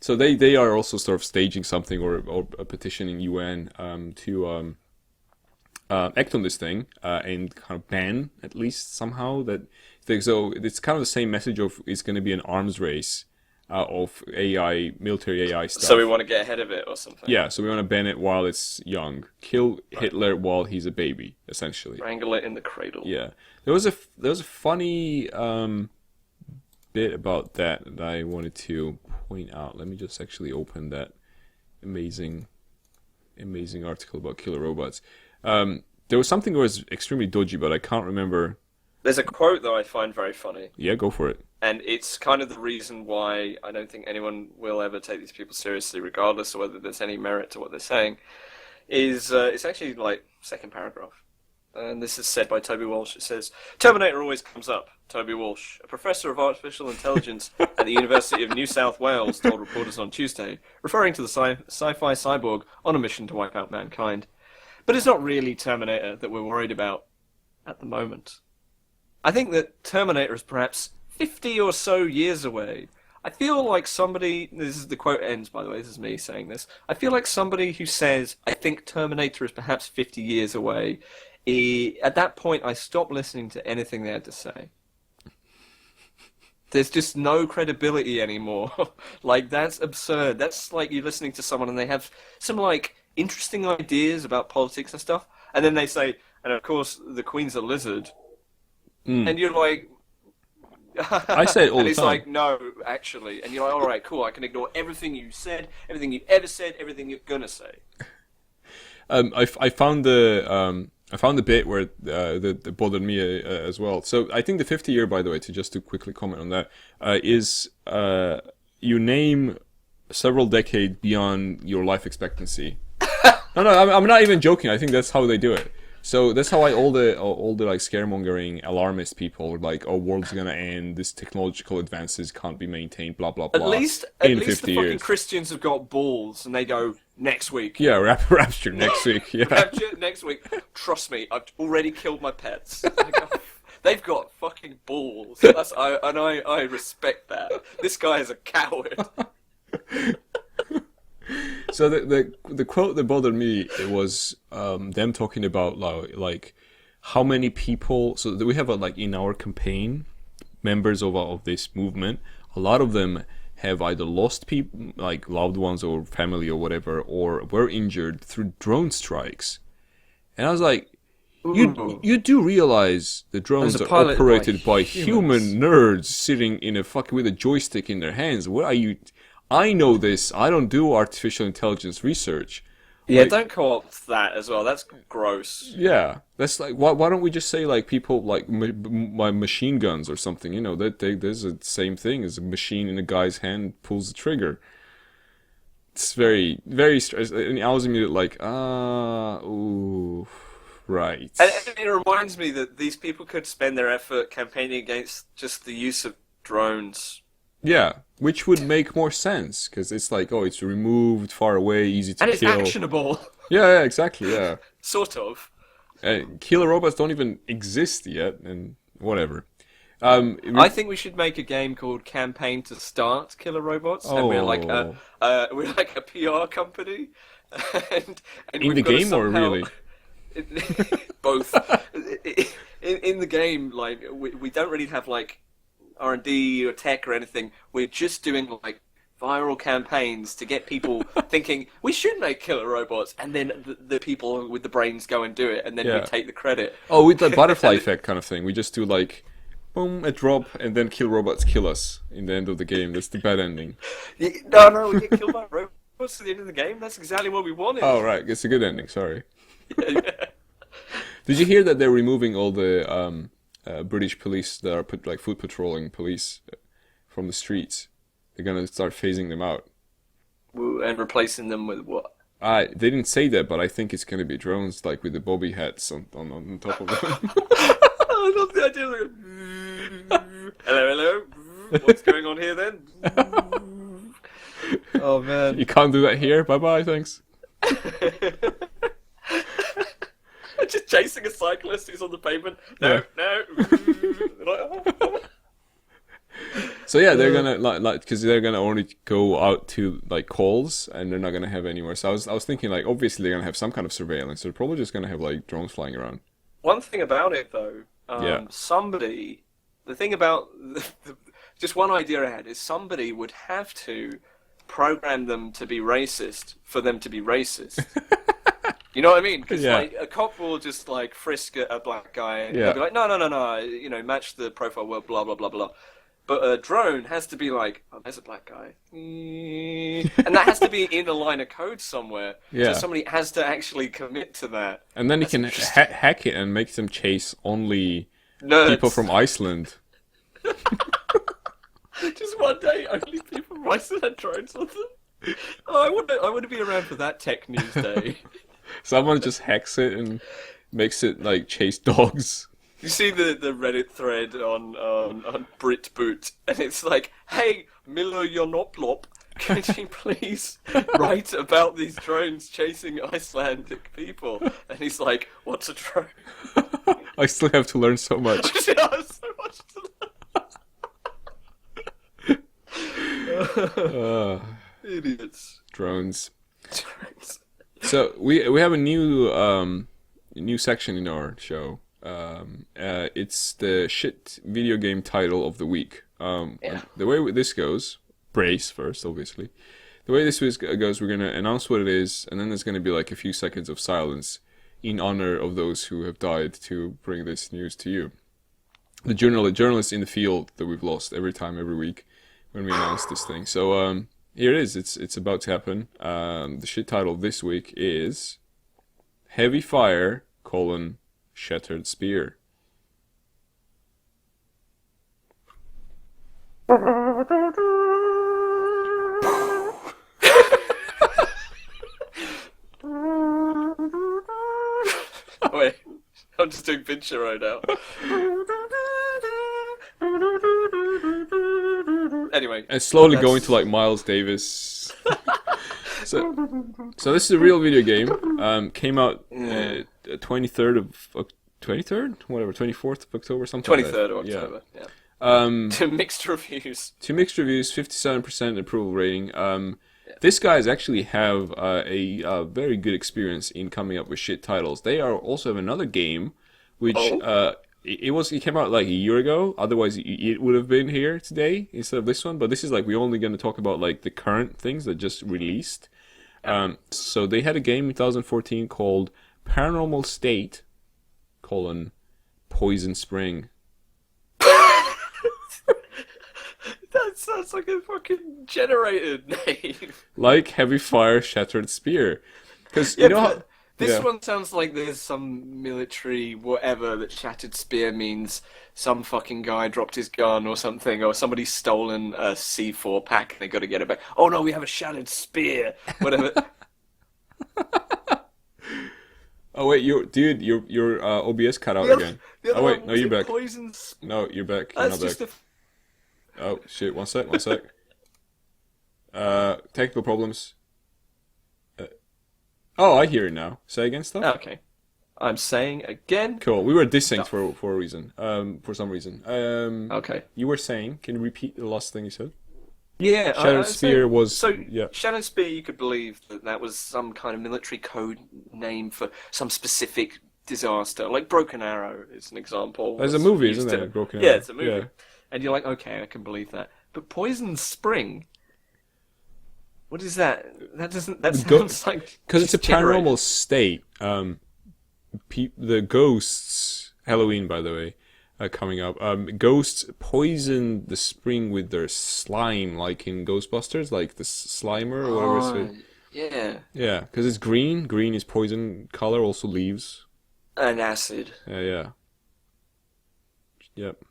So they are also sort of staging something or petitioning UN to act on this thing and kind of ban at least somehow that So it's kind of the same message of it's going to be an arms race of AI, military AI stuff. So we want to get ahead of it or something. Yeah, so we want to ban it while it's young. Kill Hitler while he's a baby, essentially. Wrangle it in the cradle. Yeah. There was a funny bit about that I wanted to point out. Let me just actually open that amazing article about killer robots. There was something that was extremely dodgy, but I can't remember. There's a quote that I find very funny. Yeah, go for it. And it's kind of the reason why I don't think anyone will ever take these people seriously, regardless of whether there's any merit to what they're saying. It's actually like second paragraph. And this is said by Toby Walsh. It says, Terminator always comes up. Toby Walsh, a professor of artificial intelligence at the University of New South Wales, told reporters on Tuesday, referring to the sci-fi cyborg on a mission to wipe out mankind. But it's not really Terminator that we're worried about at the moment. I think that Terminator is perhaps 50 or so years away. I feel like somebody, this is the quote ends, by the way, this is me saying this, I feel like somebody who says, I think Terminator is perhaps 50 years away, at that point I stop listening to anything they had to say. There's just no credibility anymore. Like, that's absurd. That's like you listening to someone and they have some, like, interesting ideas about politics and stuff, and then they say, and of course, the Queen's a lizard. And you're like... I say it all the time. And it's like, no, actually. And you're like, all right, cool, I can ignore everything you said, everything you ever said, everything you're gonna say. I found the bit where that bothered me as well. So I think the 50 year, by the way, to quickly comment on that, is you name several decades beyond your life expectancy. No, I'm not even joking. I think that's how they do it. So that's how all the like scaremongering alarmist people were like, oh, world's gonna end, this technological advances can't be maintained, blah blah blah. At least the fucking Christians have got balls and they go, next week. Yeah, rapture next week. Yeah. Rapture next week. Trust me, I've already killed my pets. They've got fucking balls. I respect that. This guy is a coward. So the quote that bothered me, it was them talking about like how many people. So we have like in our campaign, members of this movement. A lot of them have either lost people, like loved ones or family or whatever, or were injured through drone strikes. And I was like, you do realize the drones are operated by human nerds sitting in a fucking with a joystick in their hands. What are you? I know this. I don't do artificial intelligence research. Yeah, like, don't co-opt that as well. That's gross. Yeah, that's like why don't we just say like people like machine guns or something? You know that there's the same thing as a machine in a guy's hand pulls the trigger. It's very very and I was immediately like ooh, right. And it reminds me that these people could spend their effort campaigning against just the use of drones. Yeah, which would make more sense, because it's like, oh, it's removed, far away, easy to kill. And it's actionable. Yeah, exactly, yeah. Sort of. Killer robots don't even exist yet, and whatever. I think we should make a game called Campaign to Start Killer Robots, and we're like a PR company. and in the game, or really? Both. in the game, like, we don't really have, like, R&D or tech or anything. We're just doing like viral campaigns to get people thinking we should make killer robots, and then the people with the brains go and do it, and then we take the credit. Oh, with the butterfly effect kind of thing. We just do like boom, a drop, and then kill robots kill us in the end of the game. That's the bad ending. No, we get killed by robots at the end of the game. That's exactly what we wanted. Oh right, it's a good ending. Sorry. Yeah. Did you hear that they're removing all the British police that are like foot patrolling police from the streets? They're gonna start phasing them out. And replacing them with what? They didn't say that, but I think it's gonna be drones, like with the bobby hats on top of them. I love the idea. Like, hello. What's going on here then? Oh man! You can't do that here. Bye bye. Thanks. Just chasing a cyclist who's on the pavement. No. So yeah, they're gonna like because they're gonna only go out to like calls, and they're not gonna have anywhere. So I was thinking like obviously they're gonna have some kind of surveillance. They're probably just gonna have like drones flying around. One thing about it though, somebody the thing about just one idea I had is somebody would have to program them to be racist for them to be racist. You know what I mean? Because like a cop will just like frisk a black guy and they'll be like, no, you know, match the profile word, blah blah blah blah. But a drone has to be like, oh, there's a black guy, and that has to be in a line of code somewhere. Yeah. So somebody has to actually commit to that. And then you can hack it and make them chase only people from Iceland. Just one day, only people from Iceland had drones on them. Oh, I want to be around for that tech news day. Someone just hacks it and makes it like chase dogs. You see the Reddit thread on BritBoot, and it's like, hey, Milo Yonoplop, can you please write about these drones chasing Icelandic people? And he's like, what's a drone? I still have to learn so much. Yeah, so much to learn. Idiots. Drones. So we have a new section in our show. It's the shit video game title of the week. The way this goes, brace first, obviously. The way this goes, we're gonna announce what it is, and then there's gonna be like a few seconds of silence in honor of those who have died to bring this news to you. The journalists in the field that we've lost every week when we announce this thing. So here it is. It's about to happen. The shit title this week is Heavy Fire: Shattered Spear. Oh, wait, I'm just doing picture right now. Anyway, And slowly going to like Miles Davis. So this is a real video game. Came out 23rd of 23rd, whatever, 24th of October, something. 23rd of October. Yeah. To mixed reviews. 57% approval rating. These guys actually have a very good experience in coming up with shit titles. They also have another game, which it came out like a year ago. Otherwise, it would have been here today instead of this one. But this is like we're only going to talk about like the current things that just released. So they had a game in 2014 called Paranormal State: Poison Spring. That sounds like a fucking generated name. Like Heavy Fire: Shattered Spear. Because you know how... This one sounds like there's some military whatever that Shattered Spear means some fucking guy dropped his gun or something, or somebody's stolen a C4 pack and they got to get it back. Oh no, we have a Shattered Spear. Whatever. Oh wait, your OBS cut out again. Oh wait, no, you're back. No, you're back. You're not back. Oh shit! One sec. Technical problems. Oh, I hear it now. Say again, stuff. Okay, I'm saying again. Cool. We were dissing for a reason. For some reason. Okay. You were saying? Can you repeat the last thing you said? Yeah, Shattered Spear was... Shattered Spear, you could believe that was some kind of military code name for some specific disaster. Like Broken Arrow is an example. There's a movie, isn't there? Broken Arrow. Yeah, it's a movie. Yeah. And you're like, okay, I can believe that. But Poison Spring... What is that? That sounds like... Because it's a paranormal state. The ghosts... Halloween, by the way. Coming up. Ghosts poison the spring with their slime, like in Ghostbusters, like the Slimer or whatever it's. Yeah. Yeah, because it's green. Green is poison color, also leaves. And acid. Yeah. Yep.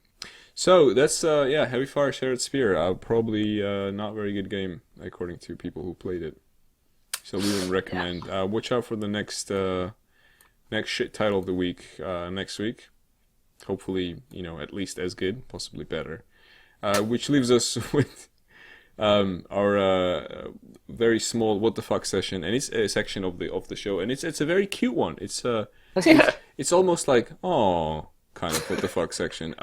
So that's Heavy Fire: Shattered Spear. Probably not very good game according to people who played it. So we wouldn't recommend. Watch out for the next shit title of the week next week. Hopefully, at least as good, possibly better. Which leaves us with our very small what the fuck session, and it's a section of the show, and it's a very cute one. It's it's almost like kind of what the fuck section.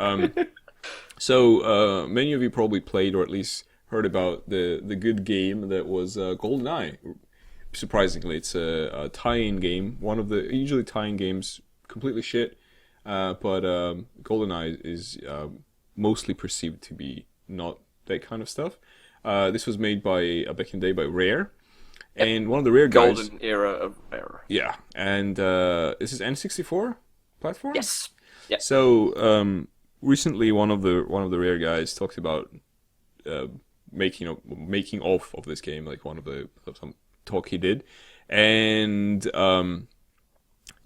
So many of you probably played or at least heard about the good game that was GoldenEye. Surprisingly, it's a tie-in game. One of the usually tie-in games completely shit. But GoldenEye is mostly perceived to be not that kind of stuff. This was made back in the day by Rare, and one of the Rare guys. Golden era of Rare. Yeah, and this is N64 platform. Yes. Yeah. So recently, one of the Rare guys talked about making of this game, like some talk he did, and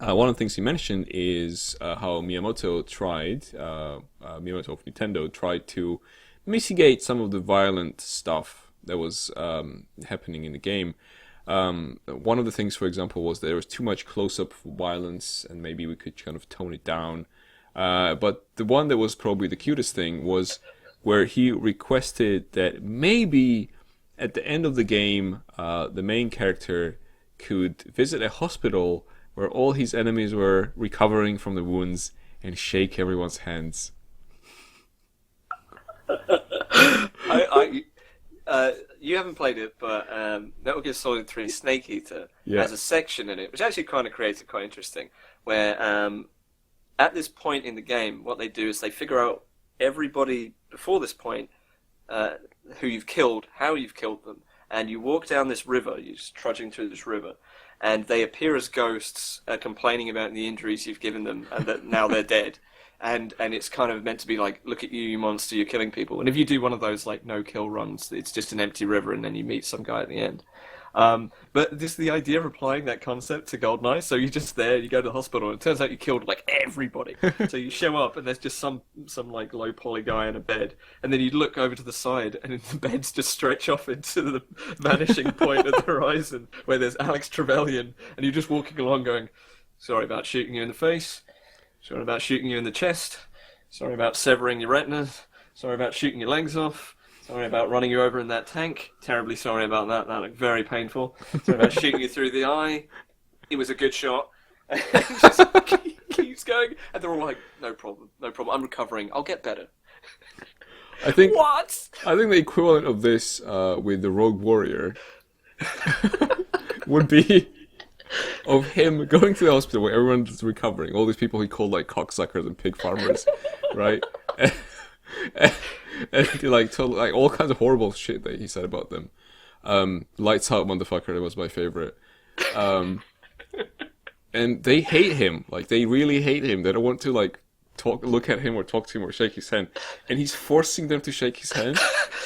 one of the things he mentioned is how Miyamoto of Nintendo tried to mitigate some of the violent stuff that was happening in the game. One of the things, for example, was there was too much close-up violence, and maybe we could kind of tone it down. But the one that was probably the cutest thing was where he requested that maybe at the end of the game, the main character could visit a hospital where all his enemies were recovering from the wounds and shake everyone's hands. You haven't played it, but Metal Gear Solid 3 Snake Eater has a section in it, which actually kind of creates it quite interesting, where at this point in the game, what they do is they figure out everybody before this point, who you've killed, how you've killed them, and you walk down this river, you're just trudging through this river, and they appear as ghosts, complaining about the injuries you've given them, and that now they're dead. And it's kind of meant to be like, look at you, you monster, you're killing people. And if you do one of those like no-kill runs, it's just an empty river, and then you meet some guy at the end. But just the idea of applying that concept to GoldenEye, so you're just there, you go to the hospital, and it turns out you killed like everybody. So you show up, and there's just some like low poly guy in a bed, and then you look over to the side, and the beds just stretch off into the vanishing point of the horizon, where there's Alex Trevelyan, and you're just walking along going, sorry about shooting you in the face. Sorry about shooting you in the chest. Sorry about severing your retina. Sorry about shooting your legs off. Sorry about running you over in that tank. Terribly sorry about that. That looked very painful. Sorry about shooting you through the eye. It was a good shot. And just keeps going. And they're all like, no problem. I'm recovering. I'll get better. I think What? I think the equivalent of this with the Rogue Warrior would be of him going to the hospital where everyone's recovering. All these people he called like cocksuckers and pig farmers, right? And he like told like all kinds of horrible shit that he said about them. Lights out motherfucker, that was my favorite. And they hate him. Like they really hate him. They don't want to like look at him or talk to him or shake his hand. And he's forcing them to shake his hand.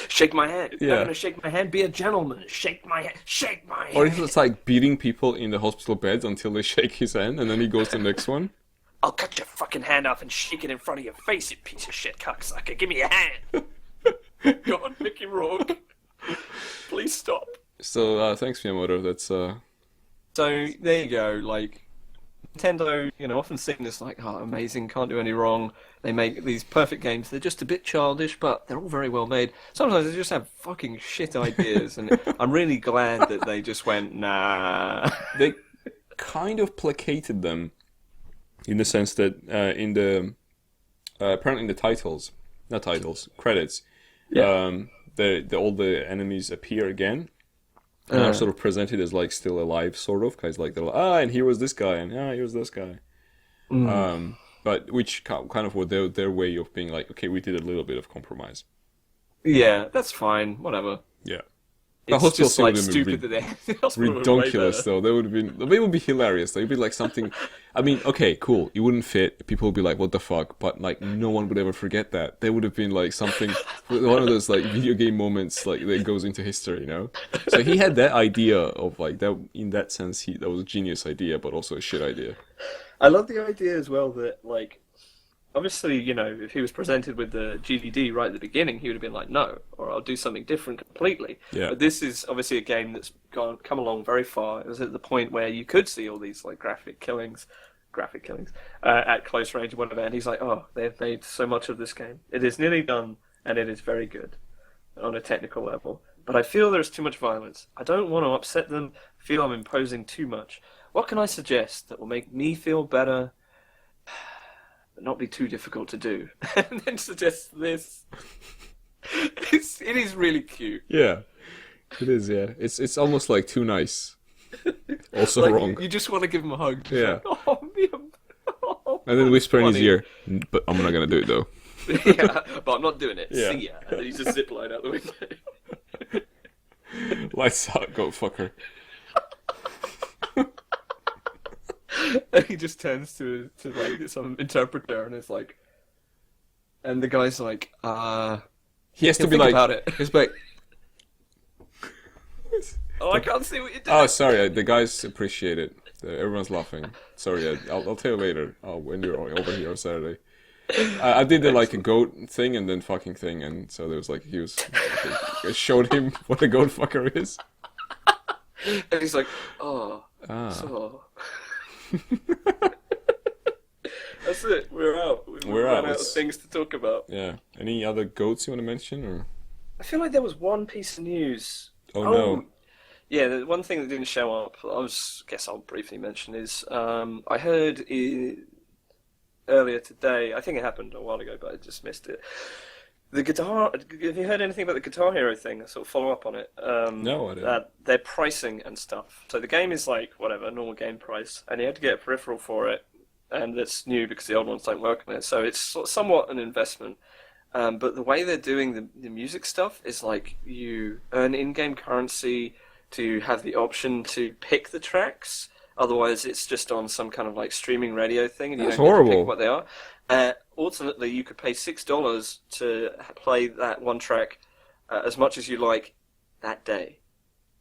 Shake my hand. Yeah. You're not gonna shake my hand. Be a gentleman. Shake my hand. Shake my hand. Or he's just like beating people in the hospital beds until they shake his hand, and then he goes to the next one. I'll cut your fucking hand off and shake it in front of your face, you piece of shit cocksucker. Give me a hand. Go on, Mickey Rourke. Please stop. So thanks, Miyamoto. That's So there you go. Like Nintendo, often seen as like, oh, amazing, can't do any wrong. They make these perfect games. They're just a bit childish, but they're all very well made. Sometimes they just have fucking shit ideas, and I'm really glad that they just went, nah. They kind of placated them in the sense that in the apparently in the credits, all the enemies appear again. And are sort of presented as like still alive, sort of, because like they're like, and here was this guy, and here was this guy. But which kind of were their way of being like, okay, we did a little bit of compromise. Yeah, that's fine, whatever. Yeah. It's just like stupid that they ridiculous though. They would be hilarious. They'd be like something. I mean, okay, cool. It wouldn't fit. People would be like, "What the fuck?" But like, no one would ever forget that. They would have been like something, one of those like video game moments, like that goes into history, So he had that idea of like that. In that sense, that was a genius idea, but also a shit idea. I love the idea as well that like. Obviously, if he was presented with the GDD right at the beginning, he would have been like, no, or I'll do something different completely. Yeah. But this is obviously a game that's come along very far. It was at the point where you could see all these like graphic killings at close range, whatever, and he's like, oh, they've made so much of this game. It is nearly done, and it is very good on a technical level. But I feel there's too much violence. I don't want to upset them. I feel I'm imposing too much. What can I suggest that will make me feel better? Not be too difficult to do, and then suggest this. It is really cute. Yeah, it is. Yeah, it's almost like too nice. Also like, wrong. You just want to give him a hug. Yeah. Like, oh, and then whisper in his funny. ear, but I'm not gonna do it though. Yeah, but I'm not doing it. Yeah. See ya. And then you just zip line out the window. Lights out, goat fucker. And he just turns to like some interpreter and is like, and the guy's like, He has to be think like, about it. he's like, oh, I can't see what you're doing. oh, sorry, the guys appreciate it. Everyone's laughing. Sorry, I'll tell you later. When you're over here on Saturday. I did the like a goat thing and then fucking thing, and so there was like I showed him what a goat fucker is. And he's like, oh, Ah. so. That's it. We're out. We're run out. out of things to talk about. Yeah. Any other goats you want to mention, or? I feel like there was one piece of news. Oh no. Yeah, the one thing that didn't show up, guess I'll briefly mention, is I heard earlier today, I think it happened a while ago, but I just missed it. The guitar, have you heard anything about the Guitar Hero thing? I sort of follow up on it. No, I didn't. Their pricing and stuff. So the game is like, whatever, normal game price, and you have to get a peripheral for it, and it's new because the old ones don't work on it, so it's somewhat an investment. But the way they're doing the music stuff is like you earn in-game currency to have the option to pick the tracks. Otherwise, it's just on some kind of like streaming radio thing, and you That's don't get to horrible. pick what they are. Ultimately, you could pay $6 to play that one track as much as you like that day.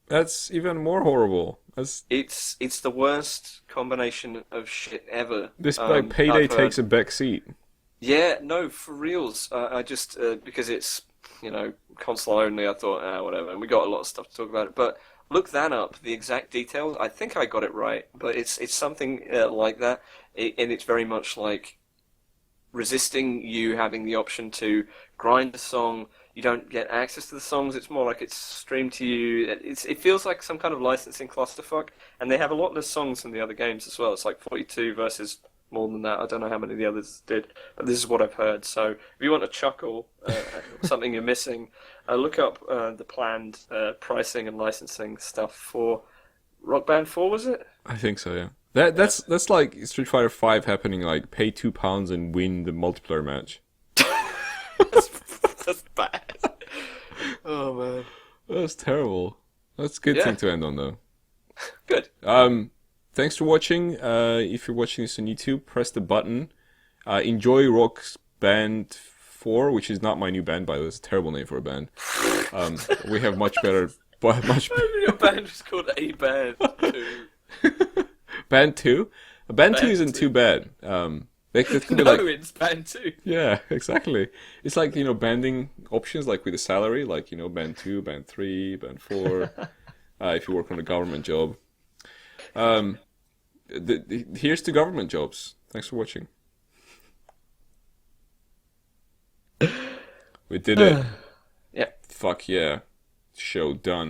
That's even more horrible. It's the worst combination of shit ever. This like payday I've heard. takes a back seat. Yeah, no, for reals. I just because it's console only, I thought whatever, and we got a lot of stuff to talk about it. But look that up, the exact details. I think I got it right, but it's something like that, and it's very much like resisting you having the option to grind a song. You don't get access to the songs. It's more like it's streamed to you. It feels like some kind of licensing clusterfuck, and they have a lot less songs than the other games as well. It's like 42 versus more than that. I don't know how many the others did, but this is what I've heard. So if you want a chuckle, something you're missing, look up the planned pricing and licensing stuff for Rock Band 4, was it? I think so, yeah. That's like Street Fighter 5 happening, like pay £2 and win the multiplayer match. That's bad. Oh, man. That's terrible. That's a good thing to end on, though. Good. Thanks for watching. If you're watching this on YouTube, press the button. Enjoy Rock Band 4, which is not my new band, by the way. It's a terrible name for a band. We have much better... Your band was called A Band 2. Band 2? Band 2 isn't too bad. That could be like, it's Band 2. yeah, exactly. It's like, banding options, like with a salary, like, Band 2, Band 3, Band 4, if you work on a government job. Here's to government jobs. Thanks for watching. We did it. Yeah. Fuck yeah. Show done.